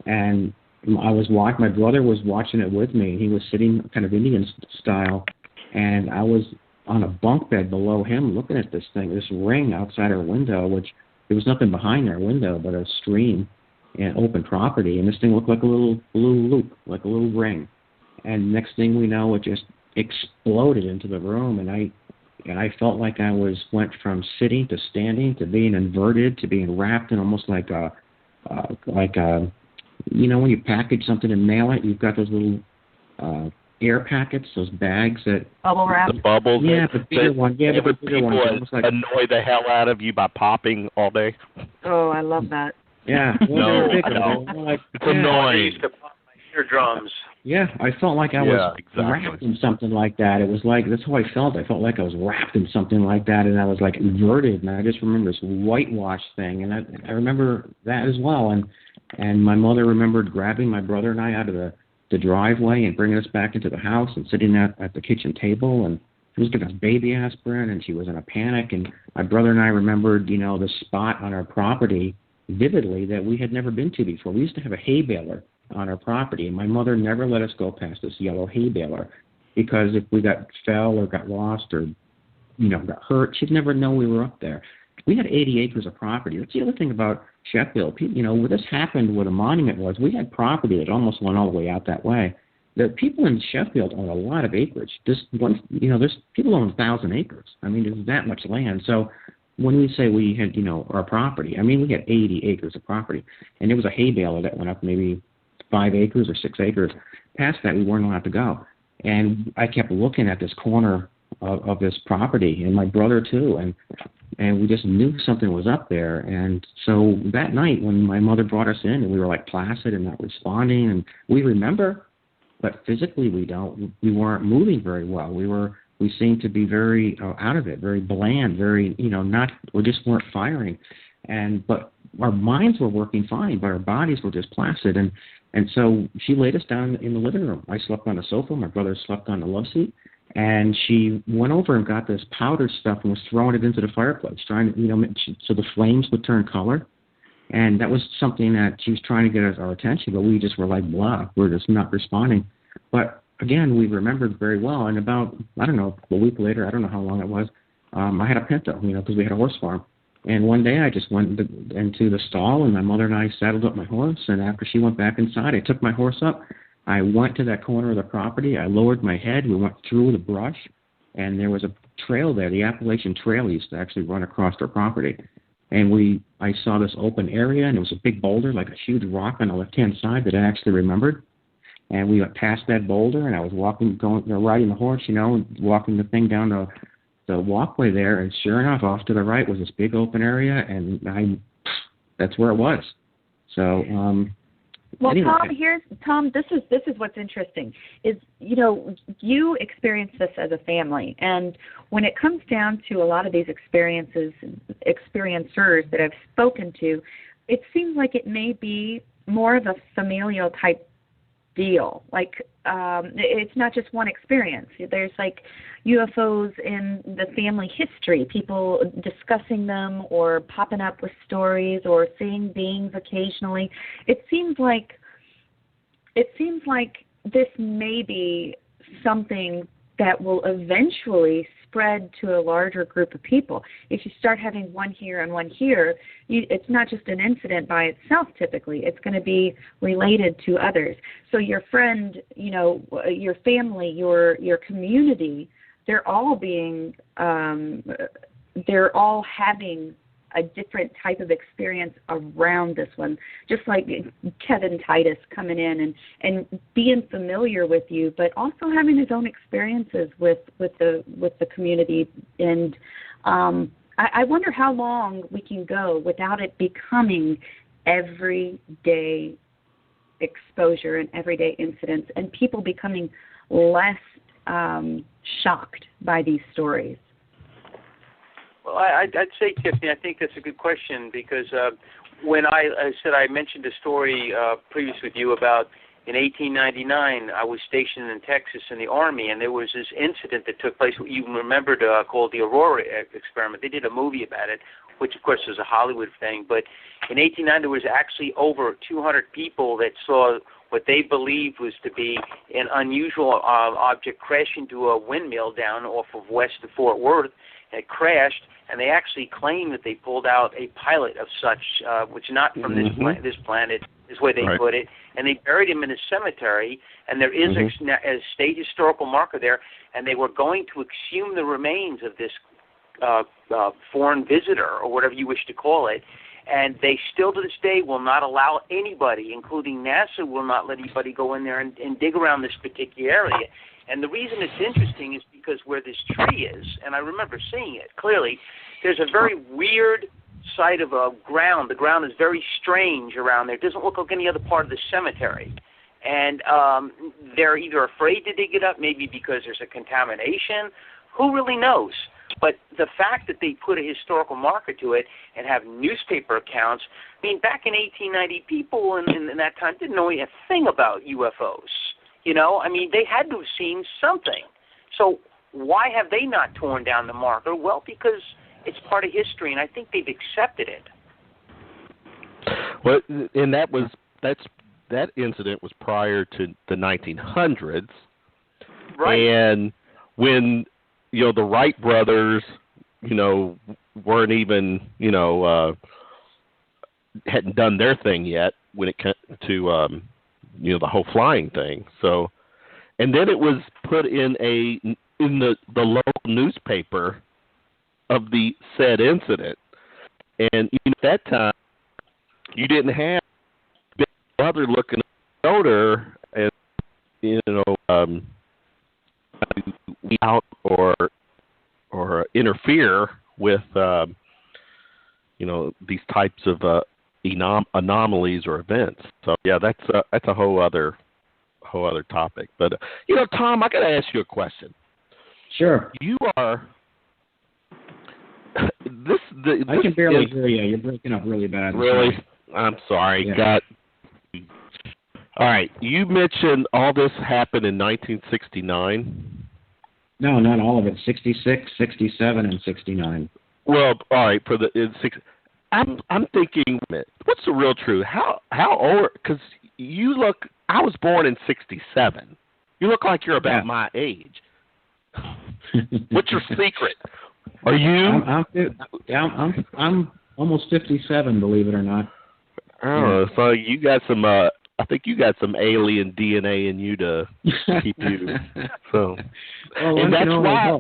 and my brother was watching it with me. He was sitting kind of Indian style, and I was on a bunk bed below him looking at this ring outside our window, which there was nothing behind our window but a stream and open property, and this thing looked like a little loop, like a little ring. And next thing we know, it just exploded into the room, and I felt like I went from sitting to standing to being inverted to being wrapped in almost like a when you package something and mail it, you've got those little air packets, those bags that bubble wrap. The bubbles. Yeah, the bigger one. Yeah, the bigger one. People annoy the hell out of you by popping all day. Oh, I love that. Yeah. No, I don't. It's annoying. I used to pop my eardrums. Yeah, I felt like I was wrapped in something like that. It was like, that's how I felt. I felt like I was wrapped in something like that, and I was like inverted, and I just remember this whitewash thing, and I remember that as well. And my mother remembered grabbing my brother and I out of the driveway and bringing us back into the house and sitting at the kitchen table, and she was getting us baby aspirin, and she was in a panic, and my brother and I remembered, the spot on our property vividly that we had never been to before. We used to have a hay baler on our property, and my mother never let us go past this yellow hay baler because if we fell or got lost or got hurt, she'd never know we were up there. We had 80 acres of property. That's the other thing about Sheffield. Where this happened, where the monument was, we had property that almost went all the way out that way. The people in Sheffield own a lot of acreage. There's people own 1,000 acres. I mean, there's that much land. So when we say we had, our property, I mean, we had 80 acres of property, and there was a hay baler that went up maybe 5 acres or 6 acres. Past that, we weren't allowed to go. And I kept looking at this corner of this property, and my brother too, and we just knew something was up there. And so that night when my mother brought us in, and we were like placid and not responding, and we remember, but physically we weren't moving very well. We seemed to be very out of it, very bland, very, we just weren't firing. But our minds were working fine, but our bodies were just placid. And so she laid us down in the living room. I slept on the sofa. My brother slept on the love seat. And she went over and got this powder stuff and was throwing it into the fireplace, trying to, so the flames would turn color. And that was something that she was trying to get our attention, but we just were like, blah, we're just not responding. But again, we remembered very well. And about, I don't know, a week later, I don't know how long it was, I had a pinto, because we had a horse farm. And one day I just went into the stall, and my mother and I saddled up my horse. And after she went back inside, I took my horse up. I went to that corner of the property. I lowered my head. We went through the brush, and there was a trail there. The Appalachian Trail used to actually run across our property. And I saw this open area, and it was a big boulder, like a huge rock on the left-hand side that I actually remembered. And we went past that boulder, and I was riding the horse, walking the thing down the walkway there, and sure enough, off to the right was this big open area, and that's where it was. So, well, anyway. Thom, this is what's interesting is, you experienced this as a family, and when it comes down to a lot of these experiencers that I've spoken to, it seems like it may be more of a familial type deal. Like, it's not just one experience. There's like UFOs in the family history, people discussing them or popping up with stories or seeing beings occasionally. It seems like this may be something that will eventually spread to a larger group of people. If you start having one here and one here, it's not just an incident by itself typically. It's going to be related to others. So your friend, your family, your community, they're all having a different type of experience around this one, just like Kevin Titus coming in and being familiar with you, but also having his own experiences with the community. And I wonder how long we can go without it becoming everyday exposure and everyday incidents, and people becoming less shocked by these stories. Well, I'd say, Tiffany, I think that's a good question because when I mentioned a story previous with you about in 1899, I was stationed in Texas in the Army, and there was this incident that took place, you remembered, called the Aurora experiment. They did a movie about it, which, of course, was a Hollywood thing. But in 1899, there was actually over 200 people that saw what they believed was to be an unusual object crash into a windmill down off of west of Fort Worth. And it crashed, and they actually claimed that they pulled out a pilot of such, which not from this planet, is where they put it, and they buried him in a cemetery, and there is a state historical marker there, and they were going to exhume the remains of this foreign visitor, or whatever you wish to call it, and they still to this day will not allow anybody, including NASA, will not let anybody go in there and dig around this particular area. And the reason it's interesting is because where this tree is, and I remember seeing it clearly, there's a very weird side of a ground. The ground is very strange around there. It doesn't look like any other part of the cemetery. And they're either afraid to dig it up, maybe because there's a contamination. Who really knows? But the fact that they put a historical marker to it and have newspaper accounts, I mean, back in 1890, people in that time didn't know a thing about UFOs. You know, I mean, they had to have seen something. So why have they not torn down the marker? Well, because it's part of history, and I think they've accepted it. Well, and that incident was prior to the 1900s, right? And when the Wright brothers, weren't even hadn't done their thing yet when it came to the whole flying thing. So, and then it was put in the local newspaper of the said incident, and at that time you didn't have Big Brother looking over and out or interfere with these types of anomalies or events. So yeah, that's a whole other topic. But Thom, I got to ask you a question. Sure. You are I can barely hear you. You're breaking up really bad. Really? I'm sorry. Yeah. All right. You mentioned all this happened in 1969. No, not all of it. 66, 67, and 69. Well, all right. I'm thinking, what's the real truth? How old? Because you look. I was born in 67. You look like you're about my age. What's your secret? Are you? I'm almost 57, believe it or not. Oh, so you got some. I think you got some alien DNA in you to keep you. So, and that's why.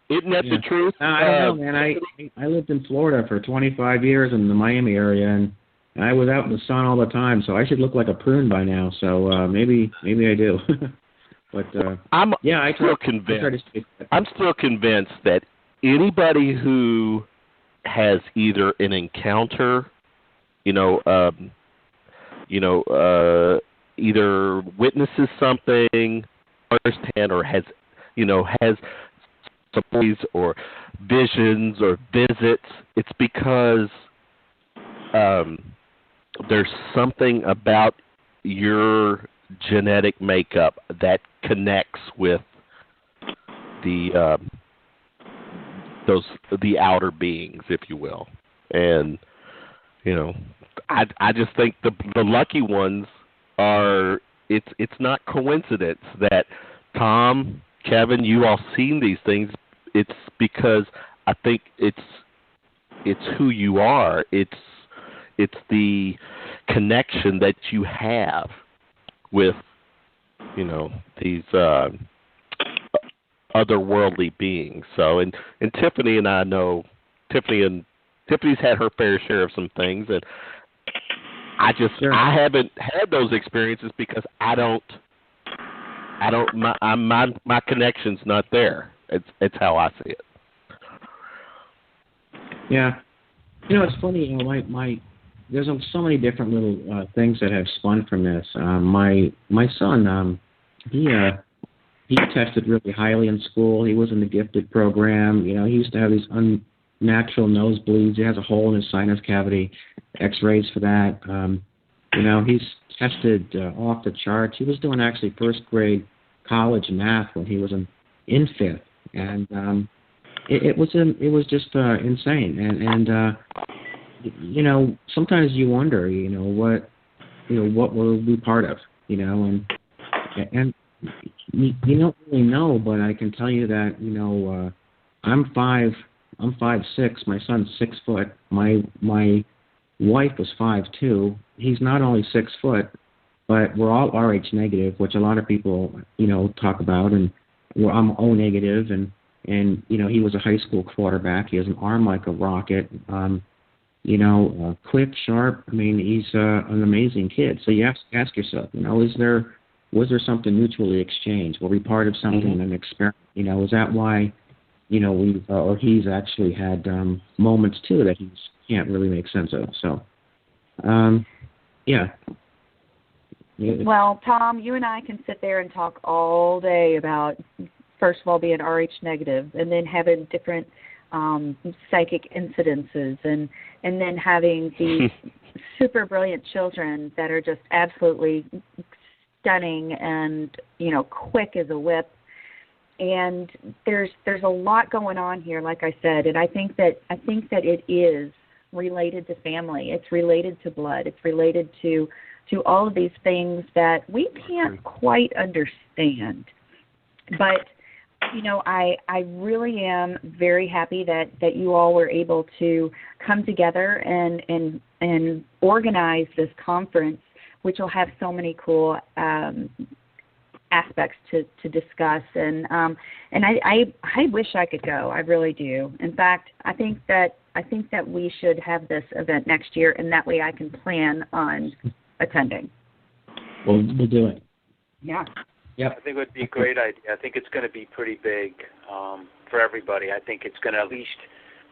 Isn't that the truth? I don't know, man. I lived in Florida for 25 years in the Miami area, and I was out in the sun all the time, so I should look like a prune by now. So maybe I do. But I'm still convinced. I'm still convinced that anybody who has either an encounter, either witnesses something firsthand or has stories or visions or visits, it's because there's something about your genetic makeup that connects with the outer beings, if you will. And I just think the lucky ones are. It's not coincidence that Thom, Kevin, you all seen these things. It's because I think it's who you are. It's the connection that you have with these otherworldly beings. So and Tiffany and I know Tiffany's had her fair share of some things, and I haven't had those experiences because my connection's not there. It's how I see it. Yeah, it's funny. There's so many different little things that have spun from this. My son, he tested really highly in school. He was in the gifted program. He used to have these unnatural nosebleeds. He has a hole in his sinus cavity. X-rays for that. He's tested off the charts. He was doing actually first grade college math when he was in fifth, and it was just insane. And sometimes you wonder, what we'll be part of, and you don't really know, but I can tell you that I'm 5'6". My son's 6 foot. My wife was 5'2". He's not only 6 foot, but we're all Rh negative, which a lot of people talk about, and I'm O negative, and he was a high school quarterback. He has an arm like a rocket. Quick, sharp. I mean, he's an amazing kid. So you have to ask yourself, was there something mutually exchanged? Were we part of something, an experiment? Is that why, he's actually had moments too that he can't really make sense of. So, yeah. Well, Thom, you and I can sit there and talk all day about, first of all, being Rh negative, and then having different psychic incidences, and then having these super brilliant children that are just absolutely stunning and quick as a whip. And there's a lot going on here, like I said, and I think that it is related to family. It's related to blood. It's related to all of these things that we can't quite understand. But I really am very happy that you all were able to come together and organize this conference, which will have so many cool aspects to discuss. And I wish I could go. I really do. In fact, I think that we should have this event next year, and that way I can plan on attending. We'll do it. Yeah. Yep. I think it would be a great idea. I think it's going to be pretty big for everybody. I think it's going to at least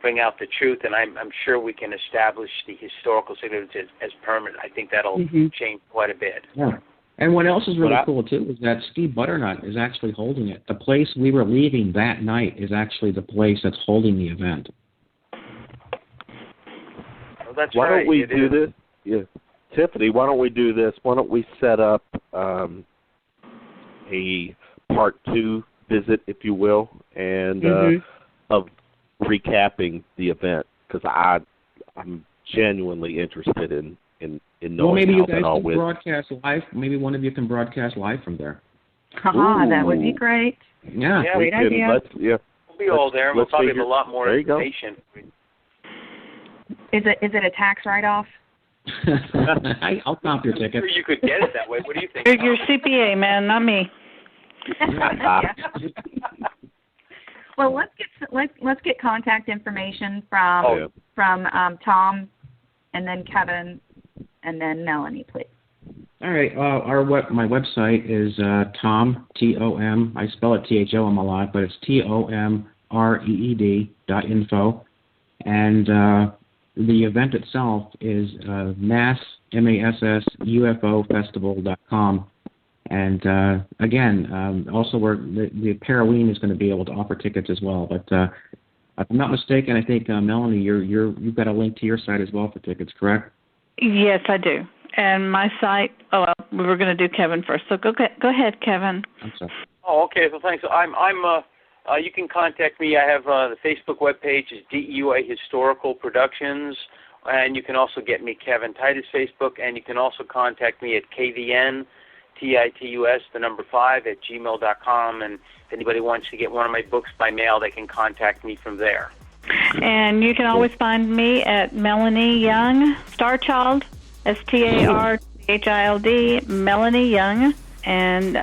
bring out the truth, and I'm sure we can establish the historical significance as permanent. I think that'll change quite a bit. Yeah. And what else is really cool, too, is that Steve Butternut is actually holding it. The place we were leaving that night is actually the place that's holding the event. Well, that's why right. Don't we do this? Yeah. Tiffany, why don't we do this? Why don't we set up a part 2 visit, if you will, and of recapping the event, because I'm genuinely interested in knowing well, maybe how you guys that all can went. broadcast live. Maybe one of you can broadcast live from there. That would be great. Yeah, great idea. We'll be all there, and we'll probably have a lot more information. Is it a tax write-off? I'll comp your ticket. I'm sure you could get it that way. What do you think? You're CPA, man, not me. Well, let's get contact information from Thom, and then Kevin, and then Melanie, please. All right. My website is Thom, T-O-M. I spell it T-H-O-M a lot, but it's TOMREED.info. And the event itself is MASS, M-A-S-S, UFOfestival.com. And again, also the Paroween is going to be able to offer tickets as well. But if I'm not mistaken, I think Melanie, you've got a link to your site as well for tickets, correct? Yes, I do. And my site. We were going to do Kevin first. So go ahead, Kevin. I'm sorry. Oh, okay. So thanks. You can contact me. I have the Facebook webpage is DEUA Historical Productions, and you can also get me Kevin Titus Facebook, and you can also contact me at KVN. TITUS, the number 5 at gmail.com, and if anybody wants to get one of my books by mail, they can contact me from there. And you can always find me at Melanie Young, Starchild, STARCHILD, Melanie Young, and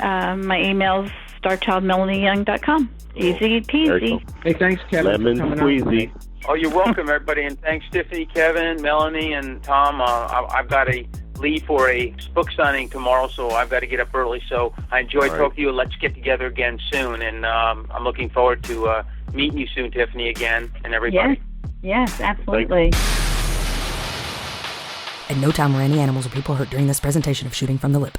my email's starchildmelanieyoung.com. Easy peasy. Hey, thanks, Kevin. Lemon squeezy. Oh, you're welcome, everybody, and thanks, Tiffany, Kevin, Melanie, and Thom. I've got a leave for a book signing tomorrow, so I've got to get up early. So I enjoyed talking to you. Let's get together again soon, and I'm looking forward to meeting you soon, Tiffany, again, and everybody. Yes, absolutely. At no time were any animals or people hurt during this presentation of Shooting from the Lip.